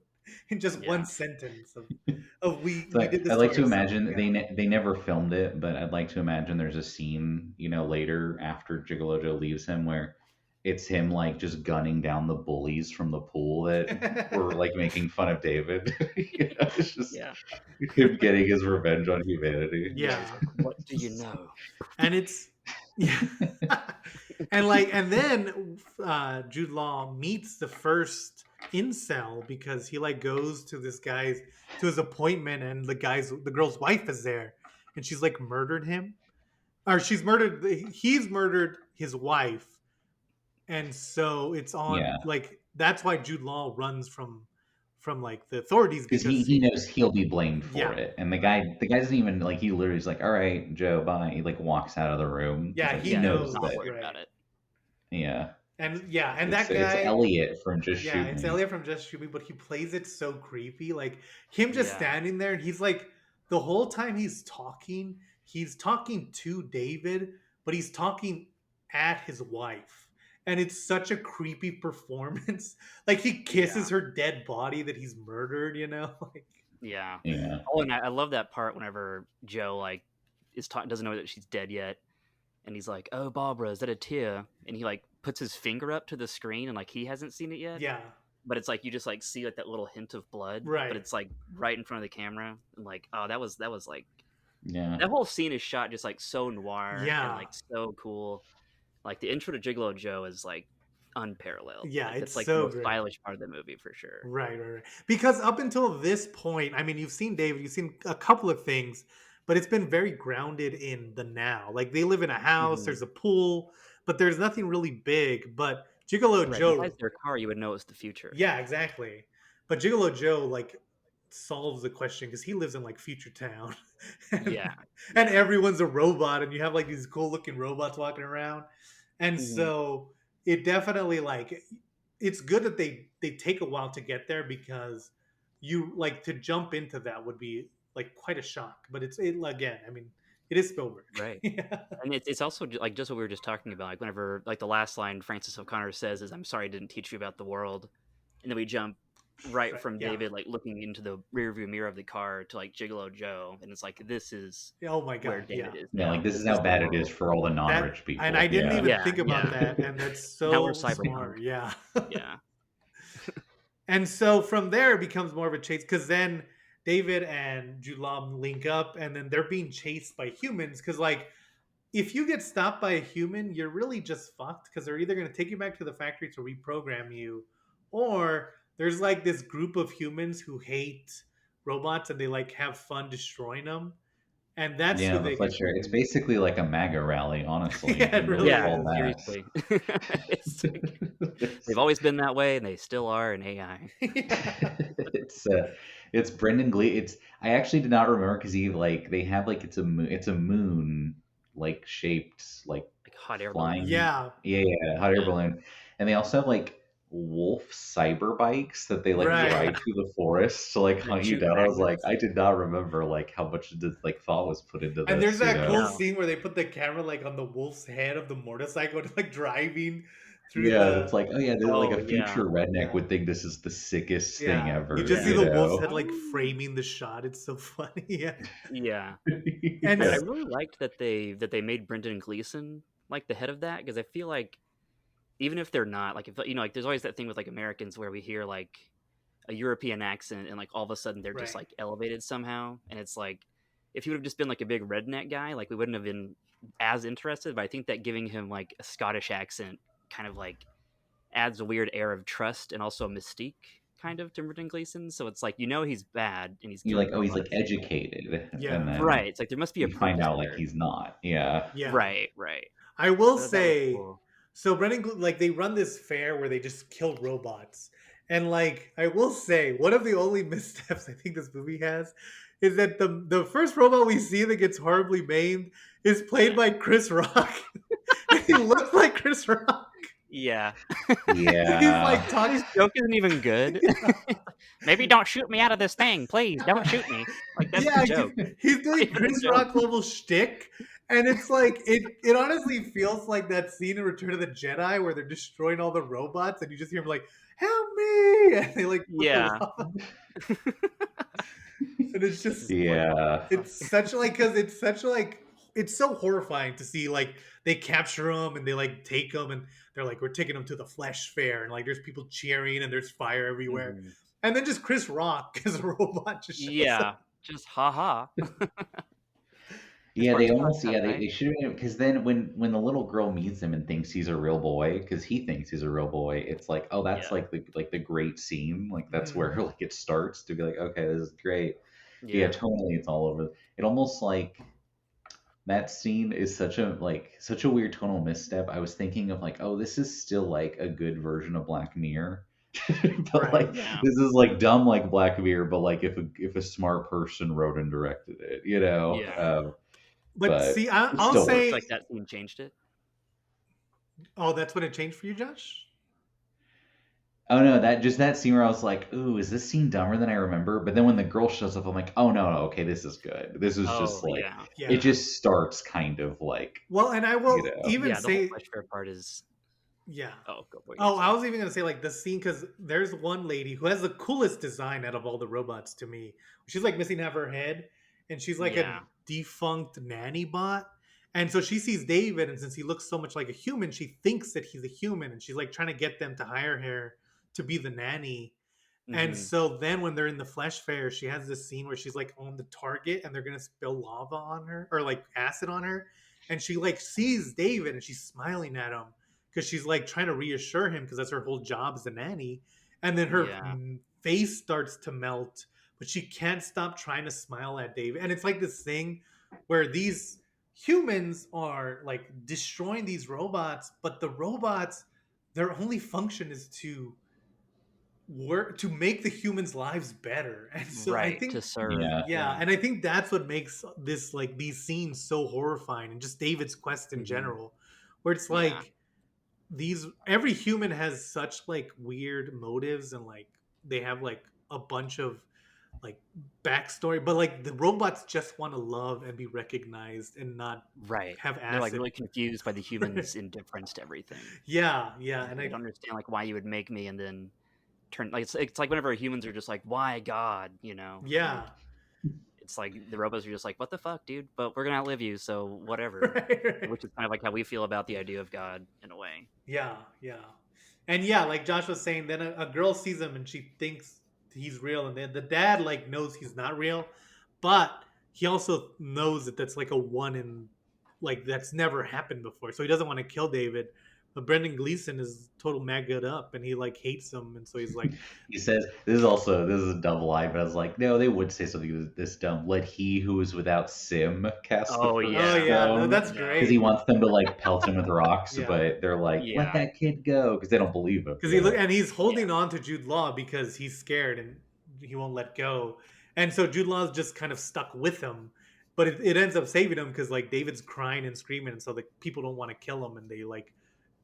in just Yeah. one sentence of we So did I this to like to ourselves. imagine Yeah. they never filmed it, but I'd like to imagine there's a scene, later after Gigolo Joe leaves him where it's him like just gunning down the bullies from the pool that were like making fun of David. It's just Yeah. him getting his revenge on humanity. Yeah. Yeah. He's like, what do you know? And it's yeah. And then Jude Law meets the first incel because he like goes to this guy's to his appointment, and the girl's wife is there, and she's like murdered him, or he's murdered his wife, and so it's on Yeah, like that's why Jude Law runs from like the authorities because because he knows he'll be blamed for yeah, it, and the guy doesn't even like, he literally is like, all right, Joe, bye. He like walks out of the room because yeah, like he he Yeah, knows not knows, that. worried right. about it. Yeah, And it's that guy, Elliot from Just yeah, Shoot it's Me. Elliot from Just Shoot Me, but he plays it so creepy. Like him just Yeah. standing there, and he's like, the whole time he's talking to David, but he's talking at his wife. And it's such a creepy performance. Like he kisses her dead body that he's murdered, Like Yeah. Yeah. Oh, and I love that part whenever Joe like doesn't know that she's dead yet, and he's like, "Oh, Barbara, is that a tear?" And he like puts his finger up to the screen, and like he hasn't seen it yet. yeah, But it's like you just like see like that little hint of blood, right. but it's like right in front of the camera, and like, oh, that was like Yeah. that whole scene is shot just like so noir Yeah. and like so cool. Like the intro to Gigolo Joe is like unparalleled. Yeah, Like, it's that's like so the most great. stylish part of the movie for sure. Right. Because up until this point, I mean, you've seen David, you've seen a couple of things, but it's been very grounded in the now. Like they live in a house, Mhm. there's a pool, but there's nothing really big. But Gigolo Right, Joe, besides their car, you would know it's the future. yeah, exactly. But Gigolo Joe like solves the question because he lives in like Future Town, and, Yeah. and everyone's a robot, and you have like these cool looking robots walking around, and Mhm. so it definitely like it's good that they take a while to get there because you like to jump into that would be like quite a shock. But again, I mean, it is Spielberg, Right. Yeah. And it's also like just what we were just talking about. Like whenever like the last line Francis O'Connor says is, "I'm sorry I didn't teach you about the world," and then we jump right from Yeah. David like looking into the rearview mirror of the car to like Gigolo Joe, and it's like this is Oh my where god, David yeah. is. Yeah, now. like this is This how the bad it world. is for all the non-rich people. And I didn't Yeah. even Yeah, think about yeah. that, and that's Now we're so cyberpunk. smart. Yeah. Yeah. And so from there it becomes more of a chase because then David and Jude Law link up, and then they're being chased by humans. Because like, if you get stopped by a human, you're really just fucked because they're either going to take you back to the factory to reprogram you, or there's like this group of humans who hate robots and they like have fun destroying them, and that's Yeah, who the they. Fletcher. It's basically like a MAGA rally, honestly. Yeah, it You can really Yeah, call that. seriously. It's like, they've always been that way, and they still are in AI. It's Brendan Glee. I actually did not remember because they have like it's a moon like shaped like Like hot air flying. balloon. Yeah. Hot air Yeah. balloon, and they also have like wolf cyber bikes that they like Right. ride through the forest to like That hunt you shoot down. I was like, magnets. I did not remember like how much like thought was put into this. And there's that cool know? scene where they put the camera like on the wolf's head of the motorcycle, like driving through Yeah, the. it's like, oh yeah, like Oh, a yeah. future redneck Yeah. would think this is the sickest thing Yeah, ever. you just see Yeah. the wolf's know? head like framing the shot. It's so funny. Yeah, Yeah. and But I Yeah. really liked that they made Brendan Gleeson like the head of that, because I feel like even if they're not, like, if like there's always that thing with like Americans where we hear like a European accent and like all of a sudden they're just Right. like elevated somehow, and it's like if he would have just been like a big redneck guy, like we wouldn't have been as interested. But I think that giving him like a Scottish accent kind of like adds a weird air of trust and also a mystique kind of to Brendan Gleeson. So it's like, he's bad and he's You're killing like, oh, he's like robots. educated, Yeah. and then Right. It's like there must be a you find purpose out like there. he's not. Yeah. yeah. Right. I will So that was say, cool. so like they run this fair where they just kill robots, and like I will say, one of the only missteps I think this movie has is that the first robot we see that gets horribly maimed is played by Chris Rock. He looks like Chris Rock. Yeah. Yeah. He's like talking. This joke isn't even good. Maybe don't shoot me out of this thing, please. Don't shoot me. Like that's Yeah, the joke. he's doing Even the Chris joke. Rock level shtick, And it's like it honestly feels like that scene in Return of the Jedi where they're destroying all the robots and you just hear them like, "Help me!" and they like put the Yeah. lava. And it's just like Yeah. it's such like because it's such like it's so horrifying to see like they capture them and they like take them and they're like we're taking them to the flesh fair and like there's people cheering and there's fire everywhere Mhm. and then just Chris Rock as a robot just shows Yeah. up. Just haha. Yeah, part they of the almost concept, they right? should have because then when the little girl meets him and thinks he's a real boy because he thinks he's a real boy, it's like oh that's Yeah. like the great scene like that's Mhm. where like it starts to be like okay this is great. But yeah, Yeah. totally it's all over. It almost like that scene is such a weird tonal misstep. I was thinking of like oh this is still like a good version of Black Mirror. But Right. like Yeah. this is like dumb like Black Mirror, but like if a smart person wrote and directed it, Yeah. But see, but it I'll still You feel works. like say, that scene changed it? oh, that's when it changed for you, Josh. Oh no, that scene where I was like, "Ooh, is this scene dumber than I remember?" But then when the girl shows up, I'm like, "Oh no, no, okay, this is good. This is just Oh, like yeah. it Yeah. just starts kind of like Well, and I you will know." even Yeah, the whole say, flesh fair part is yeah. oh, go what you Oh, gonna I say. was even gonna say like the scene because there's one lady who has the coolest design out of all the robots to me. She's like missing half her head, and she's like a Yeah. defunct nanny bot. And so she sees David, and since he looks so much like a human, she thinks that he's a human, and she's like trying to get them to hire her to be the nanny. And Mhm. so then when they're in the flesh fair, she has this scene where she's like on the target and they're gonna spill lava on her or like acid on her. And she like sees David and she's smiling at him because she's like trying to reassure him because that's her whole job as a nanny. And then her Yeah. face starts to melt, but she can't stop trying to smile at David. And it's like this thing where these humans are like destroying these robots, but the robots, their only function is to work to make the humans' lives better. And so I Right, to think serve. Yeah. yeah, Yeah. and I think that's what makes this like these scenes so horrifying and just David's quest in Mhm. general, where it's Yeah. like these every human has such like weird motives and like they have like a bunch of like backstory, but like the robots just want to love and be recognized and not Right. have They're like acid. really confused by the humans' indifference to everything. Yeah, yeah, Like and they I don't understand like why you would make me and then turn like it's like whenever humans are just like, why God, you know? yeah. Like it's like the robots are just like, what the fuck, dude? But we're gonna outlive you, so whatever. Right, right. Which is kind of like how we feel about the idea of God in a way. Yeah, yeah. And yeah, like Josh was saying, then a girl sees him and she thinks he's real, and then the dad like knows he's not real, but he also knows that that's like a one in like that's never happened before, so he doesn't want to kill David. But Brendan Gleeson is total maggoed up, and he like hates him, and so he's like, He says this is a double line, but I was like, no, they would say something this dumb. Let he who is without sin cast the Oh first "Oh yeah. yeah, no, stone. that's Yeah. Because he great." wants them to like pelt him with rocks, Yeah, but they're like, let Yeah. that kid go because they don't believe him. because he look Yeah. and he's Yeah. holding on to Jude Law because he's scared and he won't let go, and so Jude Law's just kind of stuck with him. But it ends up saving him because like David's crying and screaming, and so the people don't want to kill him, and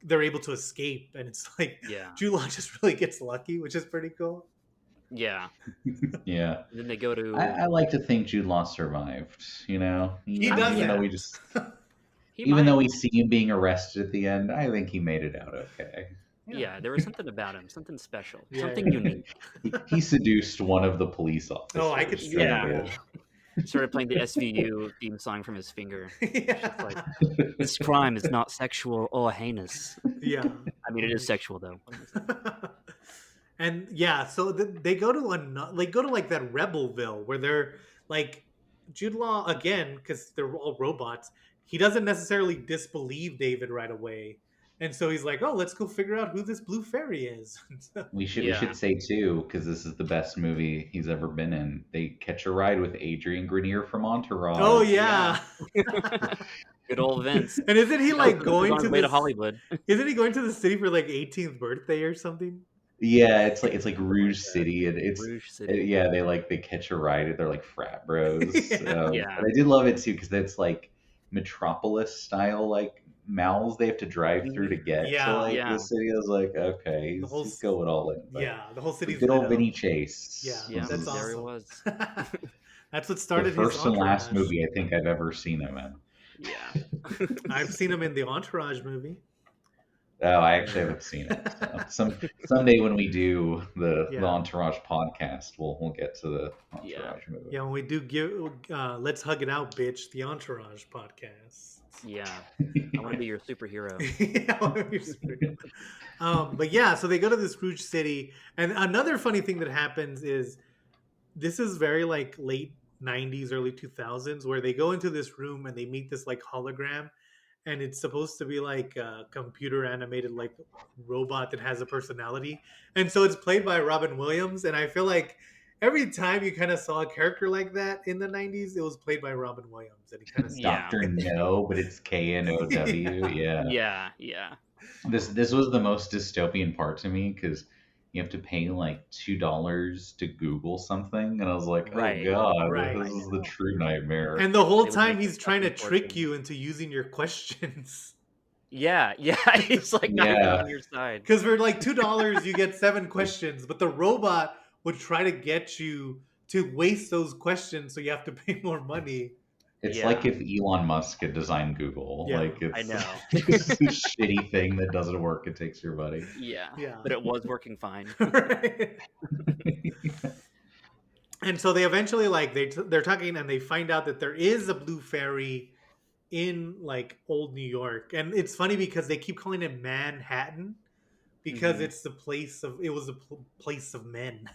they're able to escape, and it's like Yeah. Jude Law just really gets lucky, which is pretty cool. Yeah. Yeah. And then they go I to like to think Jude Law survived, He I does even though yeah. we that. just He even might. though we see him being arrested at the end, I think he made it out okay. Yeah, there was something about him, something special, Yeah, something yeah. unique. He seduced one of the police Oh, I could officers. see Yeah. that. Started playing the SVU theme song from his finger. Yeah. It's just like this crime is not sexual or heinous. Yeah. I mean, it is sexual though. What am I saying? And yeah, so they go to like that Rebelville where they're like Jude Law again because they're all robots. He doesn't necessarily disbelieve David right away, and so he's like, "Oh, let's go figure out who this blue fairy is." We Yeah. should say too, because this is the best movie he's ever been in. They catch a ride with Adrian Grenier from Entourage. Oh yeah. Good old Vince. And isn't he like He's going on to his way to this? Hollywood. Isn't he going to the city for like 18th birthday or something? Yeah, it's like Something like Rouge that. City, and Rouge City. yeah, they catch a ride. They're like frat bros. Yeah. Yeah. But I did love it too because that's like Metropolis style like malls they have to drive through to get to Yeah. like Yeah. the city. I was like, okay, The whole he's going all in. But Yeah, the whole city's good lit old up. Vinny Chase. Yeah, Yeah, that's there he awesome. was. That's what The started his first and last entourage. movie I think I've ever seen him in. Yeah. I've seen him in the Entourage movie. Oh, I actually haven't seen it. So someday when we do the Yeah. Entourage podcast, we'll get to the Yeah. Entourage movie. Yeah, when we do give Let's Hug It Out, bitch, the Entourage podcast. Yeah. I want to be your superhero. Yeah, I wanna be your superhero. But yeah, so they go to this Scrooge city, and another funny thing that happens is this is very like late 90s, early 2000s, where they go into this room and they meet this like hologram, and it's supposed to be like a computer animated like robot that has a personality, and so it's played by Robin Williams. And I feel like every time you kind of saw a character like that in the 90s, it was played by Robin Williams, and he kind of Yeah. Doctor No, but it's K-N-O-W. Yeah. Yeah. Yeah. This was the most dystopian part to me because you have to pay like $2 to Google something, and I was like, Right. oh god, Right. this is the true nightmare. And the whole They would time make he's a trying to fucking trick fortune. you into using your questions. Yeah. Yeah. He's like not even Yeah. on your side. Because for like $2, you get 7 questions, but the robot would try to get you to waste those questions, so you have to pay more money. It's Yeah. like if Elon Musk had designed Google. Yeah, like it's I know. just a shitty thing that doesn't work. It takes your money. Yeah. Yeah. But it was working fine. Right. And so they eventually like they're talking, and they find out that there is a blue fairy in like old New York. And it's funny because they keep calling it Manhattan because Mhm. it's the place of it was a place of men,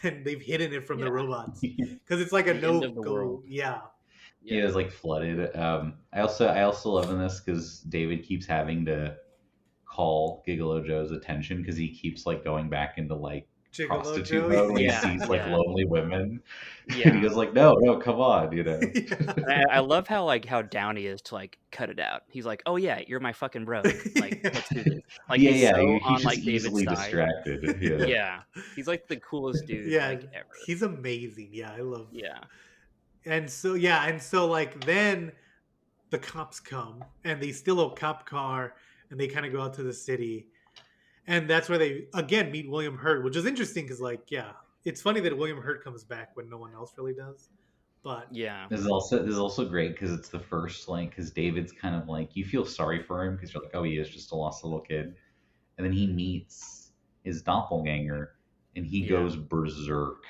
and they've hidden it from the Yeah. robots because it's like a The no end of the go. world. Yeah. Yeah, it was like flooded. I also love in this because David keeps having to call Gigolo Joe's attention because he keeps like going back into like Gigolo prostitute Joe. mode when Yeah, he sees like yeah. lonely women. And he Yeah. goes like, no, come on, you know. Yeah. And I love how down he is to like cut it out. He's like, "Oh yeah, you're my fucking bro. Like, let's do this." Like yeah, he's yeah, so he's on just like David's easily side. distracted. Yeah. Yeah, he's like the coolest dude Yeah, like ever. he's amazing. Yeah, I love. Yeah, And so like then the cops come and they steal a cop car and they kind of go out to the city, and that's where they again meet William Hurt, which is interesting because like it's funny that William Hurt comes back when no one else really does, but yeah, This is also great because it's the first like because David's kind of like you feel sorry for him because you're like, oh, he is just a lost little kid, and then he meets his doppelganger and he Yeah. goes berserk.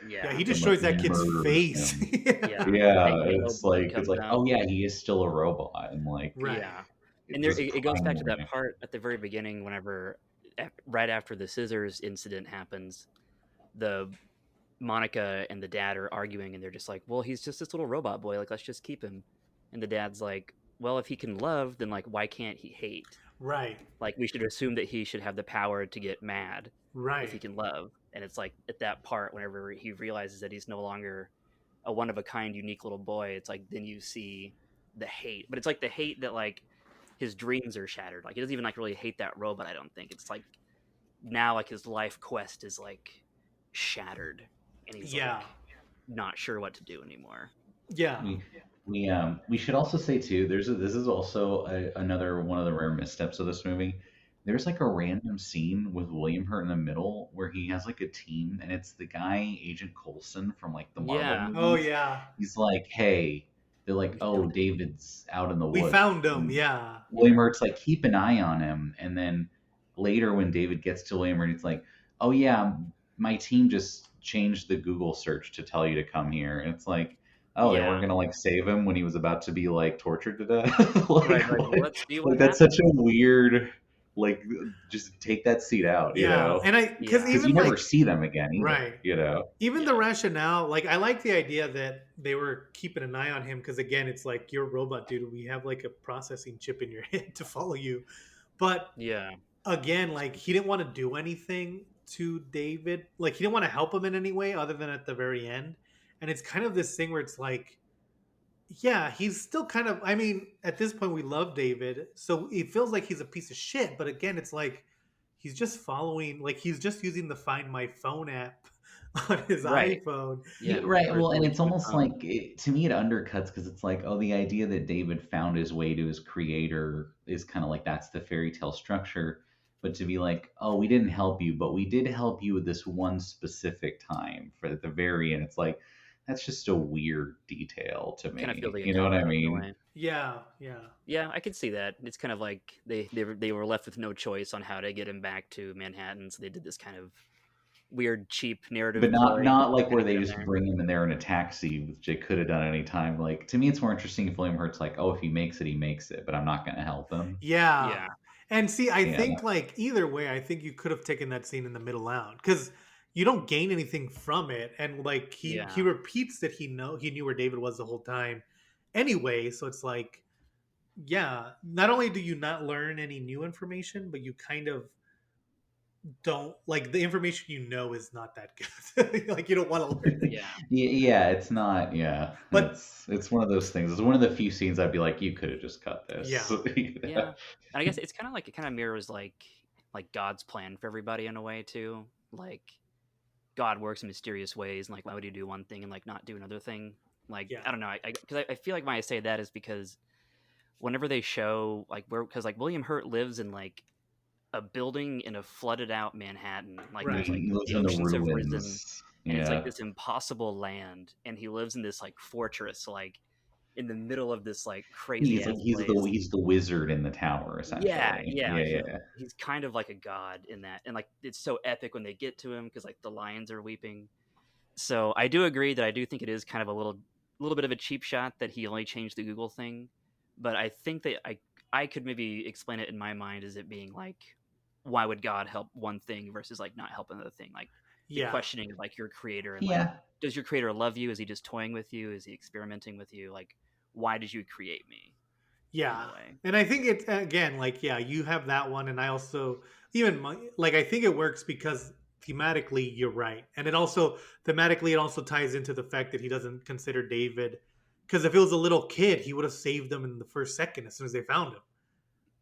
yeah. he And, destroys like, that kid's murders face. him. Yeah. Yeah, Like, it's blood like comes out. oh yeah, he is still a robot and like Right. Yeah. And there, was it goes back to that primary. part at the very beginning, whenever right after the scissors incident happens, the Monica and the dad are arguing, and they're just like, "Well, he's just this little robot boy. Like, let's just keep him." And the dad's like, "Well, if he can love, then like, why can't he hate? Right. Like, we should assume that he should have the power to get mad Right. if he can love." And it's like at that part, whenever he realizes that he's no longer a one of a kind, unique little boy, it's like then you see the hate. But it's like the hate that like his dreams are shattered. Like he doesn't even like really hate that robot. I don't think it's like now like his life quest is like shattered, and he's Yeah. like not sure what to do anymore. Yeah. We should also say too. This is also another one of the rare missteps of this movie. There's like a random scene with William Hurt in the middle where he has like a team, and it's the guy Agent Coulson from like the Marvel Yeah. movies. Oh yeah. He's like, hey, they're like, oh, David's out in the We woods. found him. And Yeah. William Hurt's like, keep an eye on him, and then later when David gets to William Hurt, it's like, oh yeah, my team just changed the Google search to tell you to come here, and it's like, oh, they Yeah. weren't gonna like save him when he was about to be like tortured to death. like, Right, like, what? let's see what Like, that's happens. such a weird, like, just take that seat out, you Yeah. know? And Yeah. because Because even you never like see them again, either, Right. you know? even the rationale, like I like the idea that they were keeping an eye on him because again, it's like you're a robot, dude. We have like a processing chip in your head to follow you, but Yeah, again, like he didn't want to do anything to David. Like he didn't want to help him in any way other than at the very end. And it's kind of this thing where it's like, yeah, he's still kind of, I mean, at this point we love David. So it feels like he's a piece of shit. But again, it's like he's just following, like he's just using the Find My Phone app on his Right. iPhone. yeah, Right. or Well, and the- it's almost like to me it undercuts because it's like, oh, the idea that David found his way to his creator is kind of like that's the fairy tale structure. But to be like, oh, we didn't help you, but we did help you with this one specific time for at the very end. It's like that's just a weird detail to Kind of feel me. like a You know cop what I out in a mean? way. Yeah, yeah, Yeah, I could see that. It's kind of like they were left with no choice on how to get him back to Manhattan, so they did this kind of weird, cheap narrative But not ploy not to like kind where of get they him just there. bring him in there in a taxi, which they could have done at any time. Like to me, it's more interesting if William Hurt's like, oh, if he makes it, he makes it, but I'm not going to help him. yeah. Yeah, And see, I Yeah, think like either way, I think you could have taken that scene in the middle out because you don't gain anything from it, and like he yeah, repeats that he knew where David was the whole time, anyway. So it's like, yeah, not only do you not learn any new information, but you kind of don't like the information you know is not that good. Like you don't want to learn it. yeah, yeah, it's not. Yeah, But it's one of those things. It's one of the few scenes I'd be like, you could have just cut yeah, this. You yeah. know? And I guess it's kind of like it kind of mirrors like God's plan for everybody in a way too. Like God works in mysterious ways, and like why would he do one thing and like not do another thing? Like yeah, I don't know. I feel like when I say that is because whenever they show like where because like William Hurt lives in like a building in a flooded out Manhattan. Like He, there's right. like he lives the in the oceans have risen ruins. and it's like Yeah, this impossible land and he lives in this like fortress like in the middle of this like crazy he's like ass place. he's the wizard in the tower Yeah, essentially. yeah, Yeah, like yeah. he's kind of like a god in that. And like it's so epic when they get to him because like the lions are weeping. So I do agree that I do think it is kind of a little bit of a cheap shot that he only changed the Google thing. But I think that I could maybe explain it in my mind as it being like why would God help one thing versus like not help another thing? Like the Yeah, questioning of like your creator and like Yeah, does your creator love you? Is he just toying with you? Is he experimenting with you? Like why did you create me in yeah. a way? And I think it again, like, yeah, you have that one, and I also even like I think it works because thematically you're right, and it also thematically it also ties into the fact that he doesn't consider David because if it was a little kid, he would have saved them in the first second as soon as they found him.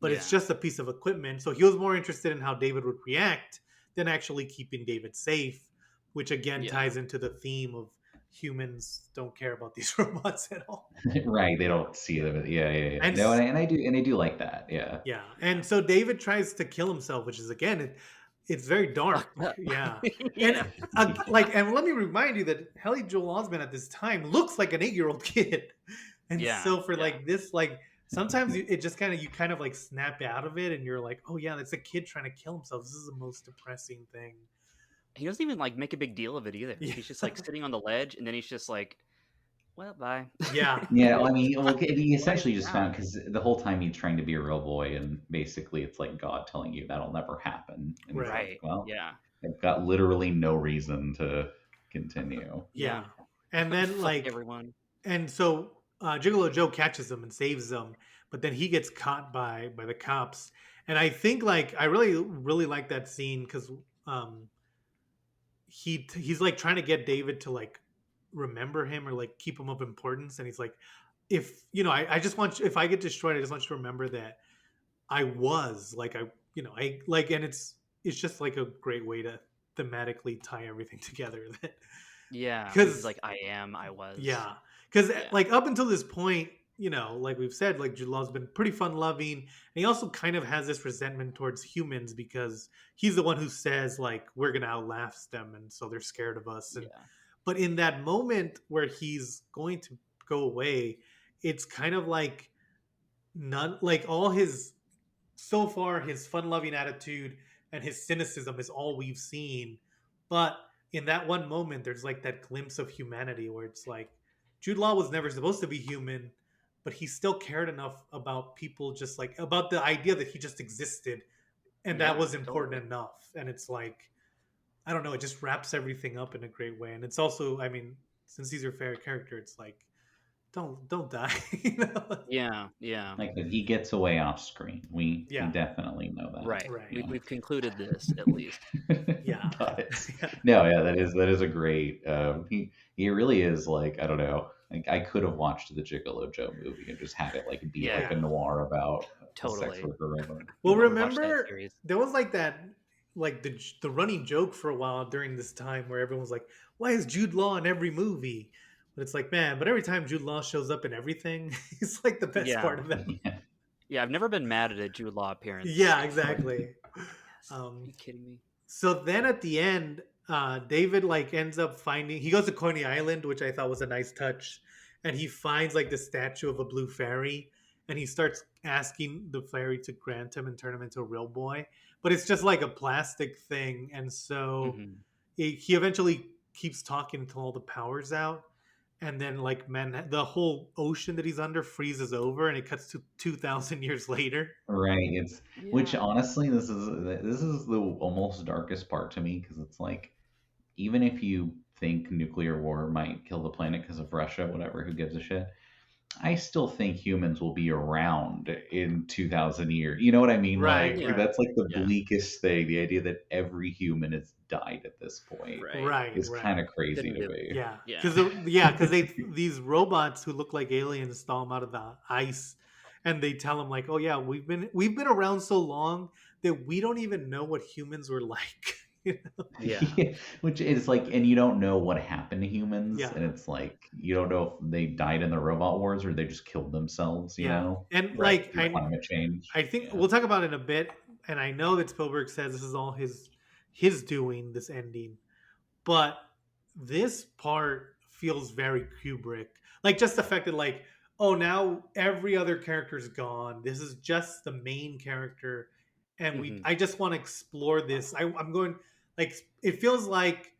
But it's Yeah. just a piece of equipment, so he was more interested in how David would react than actually keeping David safe, which again Yeah. ties into the theme of humans don't care about these robots at all. right. They don't see them. Yeah, yeah, yeah. And No, and I do like that. Yeah. yeah, and so David tries to kill himself, which is again, it's very dark. Fucked up. Yeah, and Yeah. like, and let me remind you that Haley Joel Osment at this time looks like an 8-year-old kid, and Yeah. so for Yeah. like this, like sometimes it just kind of you kind of like snap out of it, and you're like, oh yeah, that's a kid trying to kill himself. This is the most depressing thing. He doesn't even like make a big deal of it either. Yeah. He's just like sitting on the ledge and then he's just like, well, bye. Yeah, Yeah, well, I mean, well, he Why is essentially he just down? found because the whole time he's trying to be a real boy, and basically it's like God telling you that'll never happen, and he's Right. like, Right. well, Yeah. I've got literally no reason to continue. yeah, and then Fuck like everyone. and so Gigolo Joe catches him and saves him, but then he gets caught by the cops. And I think like I really like that scene because um, he's like trying to get David to like remember him or like keep him of importance, and he's like, if you know, I just want if I get destroyed, I just want you to remember that I was like I like, and it's just like a great way to thematically tie everything together. That Yeah. He's because like, I was. yeah, because Yeah. like up until this point, you know, like we've said, like Jude Law's been pretty fun loving, and he also kind of has this resentment towards humans because he's the one who says like we're gonna outlast them, and so they're scared of us. And Yeah. but in that moment where he's going to go away, it's kind of like none like all his so far his fun loving attitude and his cynicism is all we've seen. But in that one moment, there's like that glimpse of humanity where it's like Jude Law was never supposed to be human, but he still cared enough about people, just like about the idea that he just existed, and that Yeah, was important totally. enough. And it's like, I don't know, it just wraps everything up in a great way. And it's also, I mean, since he's your favorite character, it's like, don't die. You know? Yeah. Yeah. Like that, he gets away off screen. We Yeah. definitely know that. Right. Right. Yeah. We've concluded this at least. Yeah. But Yeah. no, yeah, that is a great. He really is like I don't know. Like I could have watched the Gigolo Joe movie and just had it like be like Yeah. a noir about a sex Totally. worker. Woman. Well, I would watch that remember series. there was like that, like the running joke for a while during this time where everyone was like, "Why is Jude Law in every movie?" But it's like, man, but every time Jude Law shows up in everything, he's like the best Yeah. part of that. Yeah. Yeah, I've never been mad at a Jude Law appearance. Yeah, exactly. Are you kidding me? So then at the end, David like ends up finding, he goes to Coney Island, which I thought was a nice touch, and he finds like the statue of a blue fairy, and he starts asking the fairy to grant him and turn him into a real boy, but it's just like a plastic thing, and so Hmm. he eventually keeps talking until all the power's out, and then like the whole ocean that he's under freezes over, and it cuts to 2,000 years later. Right. It's which Yeah. honestly, this is the almost darkest part to me because it's like even if you think nuclear war might kill the planet because of Russia, whatever, who gives a shit? I still think humans will be around in 2000 years. You know what I mean? Right, Like Yeah. right, that's like the Yeah. bleakest thing. The idea that every human has died at this point Right. right, is right. kind of crazy to Definitive. me. Yeah, Yeah. because they these robots who look like aliens stall him out of the ice, and they tell him like, "Oh yeah, we've been around so long that we don't even know what humans were like." You know? Yeah. Yeah, which is like, and you don't know what happened to humans, Yeah, and it's like you don't know if they died in the robot wars or they just killed themselves. You yeah, know, and Right. like through climate change. I think Yeah. we'll talk about it in a bit, and I know that Spielberg says this is all his doing, this ending, but this part feels very Kubrick. Like just the fact that like, oh, now every other character's gone. This is just the main character, and Hmm. I just want to explore this. I'm going like it feels like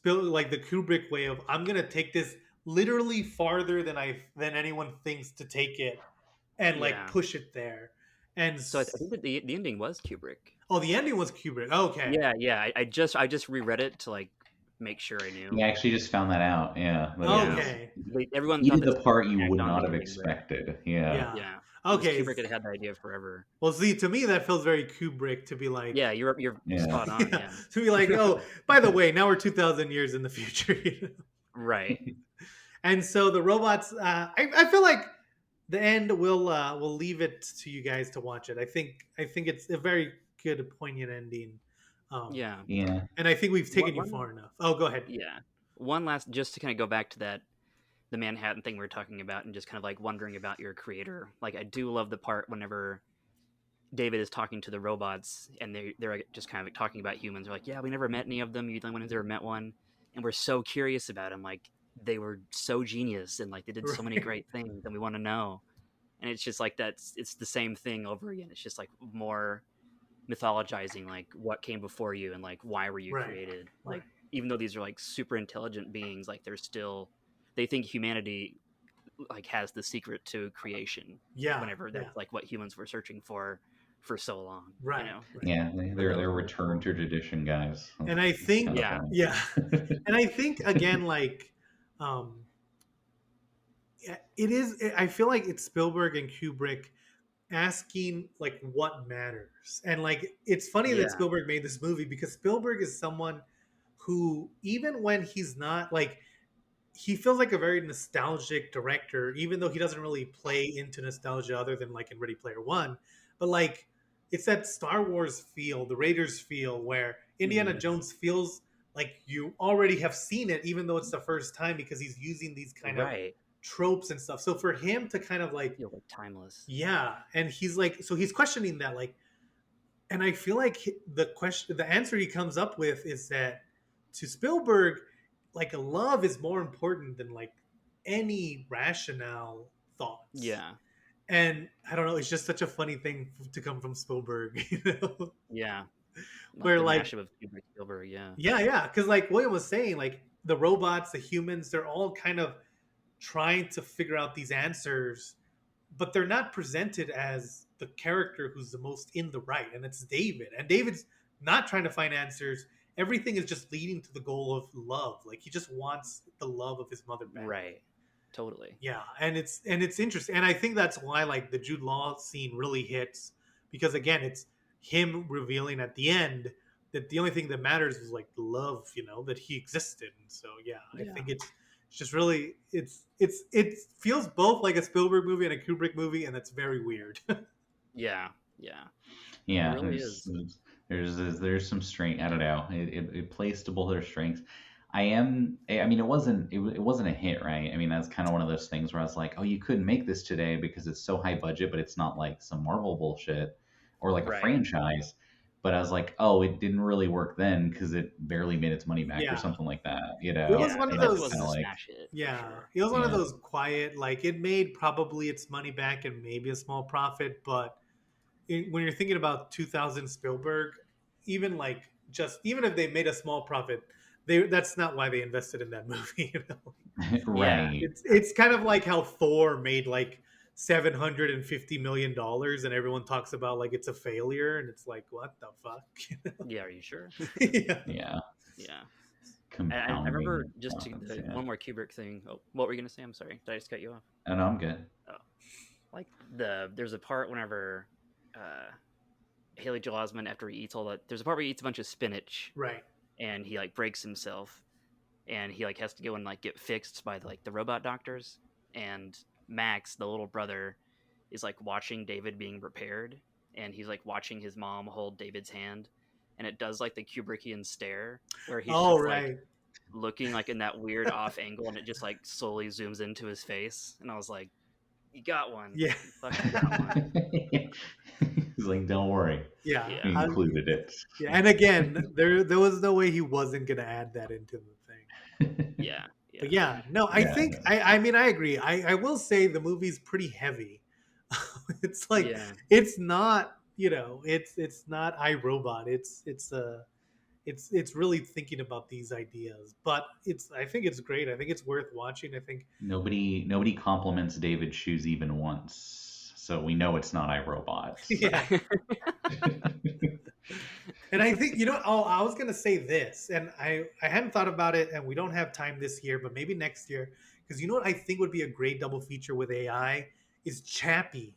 like the Kubrick way of I'm gonna take this literally farther than anyone thinks to take it, and like Yeah. push it there. And So I think that the ending was Kubrick. oh, the ending was Kubrick. Okay, Yeah. Yeah. I just reread it to like make sure I knew. Yeah, I actually just found that out. Yeah, that it Yeah. was okay, Everyone he thought did that the part Spielberg you tagged would on not the have ending, but expected. Yeah. yeah, yeah, because okay. Kubrick had had the idea forever. Well, see, to me, that feels very Kubrick to be like, Yeah, you're Yeah. spot on. yeah, Yeah. to be like, oh, by the way, now we're 2,000 years in the future. You know? Right. And so the robots, I feel like the end will leave it to you guys to watch it. I think it's a very good, poignant ending, um, Yeah. Yeah. and I think we've taken you One. far enough. Oh, go ahead. Yeah. One last, just to kind of go back to that, the Manhattan thing we were talking about, and just kind of like wondering about your creator. Like, I do love the part whenever David is talking to the robots, and they're like, just kind of like talking about humans. They're like, "Yeah, we never met any of them. You're the only one who's ever met one, and we're so curious about them. Like, they were so genius, and like they did so many Right, great things, and we want to know." And it's just like it's the same thing over again. It's just like more mythologizing, like what came before you, and like why were you right, created. right. Like, even though these are like super intelligent beings, like they're still, they think humanity like has the secret to creation, Yeah, whenever yeah, that's like what humans were searching for so long, you right, know. right. Yeah. I thought that They're was really return cool. to tradition, guys. And I That's kind think, of Yeah. funny. yeah, and I think again, like, um, yeah, it is. I feel like it's Spielberg and Kubrick asking like what matters, and like it's funny that Yeah. Spielberg made this movie because Spielberg is someone who, even when he's not like, he feels like a very nostalgic director, even though he doesn't really play into nostalgia other than like in Ready Player One. But like, it's that Star Wars feel, the Raiders feel, where Indiana Hmm. Jones feels like you already have seen it, even though it's the first time, because he's using these kind of Right. tropes and stuff. So for him to kind of like, Feel like timeless. yeah, and he's like, so he's questioning that, like, and I feel like the answer he comes up with is that to Spielberg, like love is more important than like any rationale thoughts. Yeah. And I don't know, it's just such a funny thing to come from Spielberg, you know, Yeah. Like where the like, mashup of Kubrick Spielberg. Yeah. yeah, because like William was saying, like the robots, the humans, they're all kind of trying to figure out these answers, but they're not presented as the character who's the most in the right, and it's David. And David's not trying to find answers. Everything is just leading to the goal of love. Like he just wants the love of his mother back. Right. Totally. Yeah, and it's interesting, and I think that's why like the Jude Law scene really hits, because again, it's him revealing at the end that the only thing that matters is like the love, that he existed. And so yeah, I Yeah. think it's just really it feels both like a Spielberg movie and a Kubrick movie, and that's very weird. Yeah. Yeah. It Yeah, really is. there's some strength. I don't know. It plays to both their strengths. I mean, it wasn't a hit, right? I mean, that's kind of one of those things where I was like, oh, you couldn't make this today because it's so high budget, but it's not like some Marvel bullshit or like a Right. franchise. but I was like, oh, it didn't really work then because it barely made its money back or Yeah. something like that, It was Yeah, one it of And it's definitely those. kind wasn't of a like, smash hit for Yeah, sure. it was one of yeah, those quiet. Like it made probably its money back and maybe a small profit, but when you're thinking about 2000 Spielberg, even like just even if they made a small profit, that's not why they invested in that movie. You know, Yeah, right. it's kind of like how Thor made like $750 million, and everyone talks about like it's a failure, and it's like what the fuck. yeah. Are you sure? Yeah. Yeah. Yeah. I remember Compounding just to profits. the Yeah. one more Kubrick thing. Oh, what were you gonna say? I'm sorry. Did I just cut you off? And I'm good. Oh, like there's a part whenever uh, Haley Joel Osment after he eats all that. There's a part where he eats a bunch of spinach Right. and he like breaks himself and he like has to go and like get fixed by the robot doctors. And Max, the little brother, is like watching David being repaired, and he's like watching his mom hold David's hand, and it does like the Kubrickian stare where he's Oh, just like right. looking like in that weird off angle, and it just like slowly zooms into his face, and I was like, "You got one, Yeah. you fucking got one." He's like, don't worry, Yeah. we Yeah, included it. Yeah. And again, there was no way he wasn't gonna add that into the thing. yeah, But yeah, yeah, no, I Yeah, think I mean I agree. I will say the movie's pretty heavy. It's like yeah, it's not, it's not iRobot. It's really thinking about these ideas. But I think it's great. I think it's worth watching. I think nobody compliments David's shoes even once, so we know it's not iRobot. yeah. And I think oh, I was gonna say this, and I hadn't thought about it, and we don't have time this year, but maybe next year, because you know what I think would be a great double feature with AI is Chappie,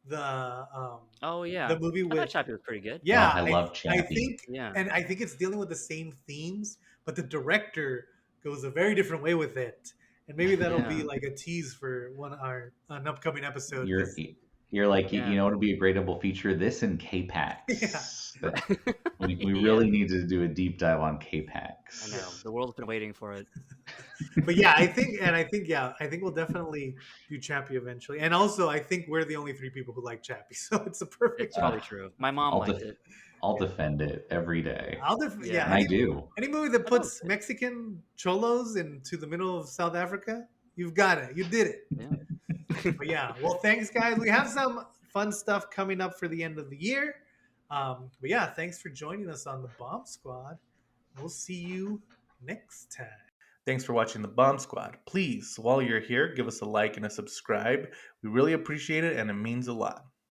the oh the yeah. movie I thought with Chappie was pretty good. Oh, yeah, I love I Chappie. think, Yeah, and I think it's dealing with the same themes, but the director goes a very different way with it, and maybe that'll be yeah, like a tease for an upcoming episode. You're 'Cause- you're like, you yeah, know, it'll be a great double feature. This and yeah, K-Pax. That we yeah. really need to do a deep dive on I K-Pax. know the world's been waiting for it. but yeah, I think we'll definitely do Chappie eventually, and also I think we're the only three people who like Chappie, so it's a perfect. It's Uh, probably true. My mom I'll liked it. I'll defend it every day, Yeah, Yeah, and I do. any movie that I thought it was puts good. Mexican cholos into the middle of South Africa, you've got it. You did it. Yeah. But yeah, well, thanks, guys. We have some fun stuff coming up for the end of the year. But yeah, thanks for joining us on the Bomb Squad. We'll see you next time. Thanks for watching the Bomb Squad. Please, while you're here, give us a like and a subscribe. We really appreciate it and it means a lot.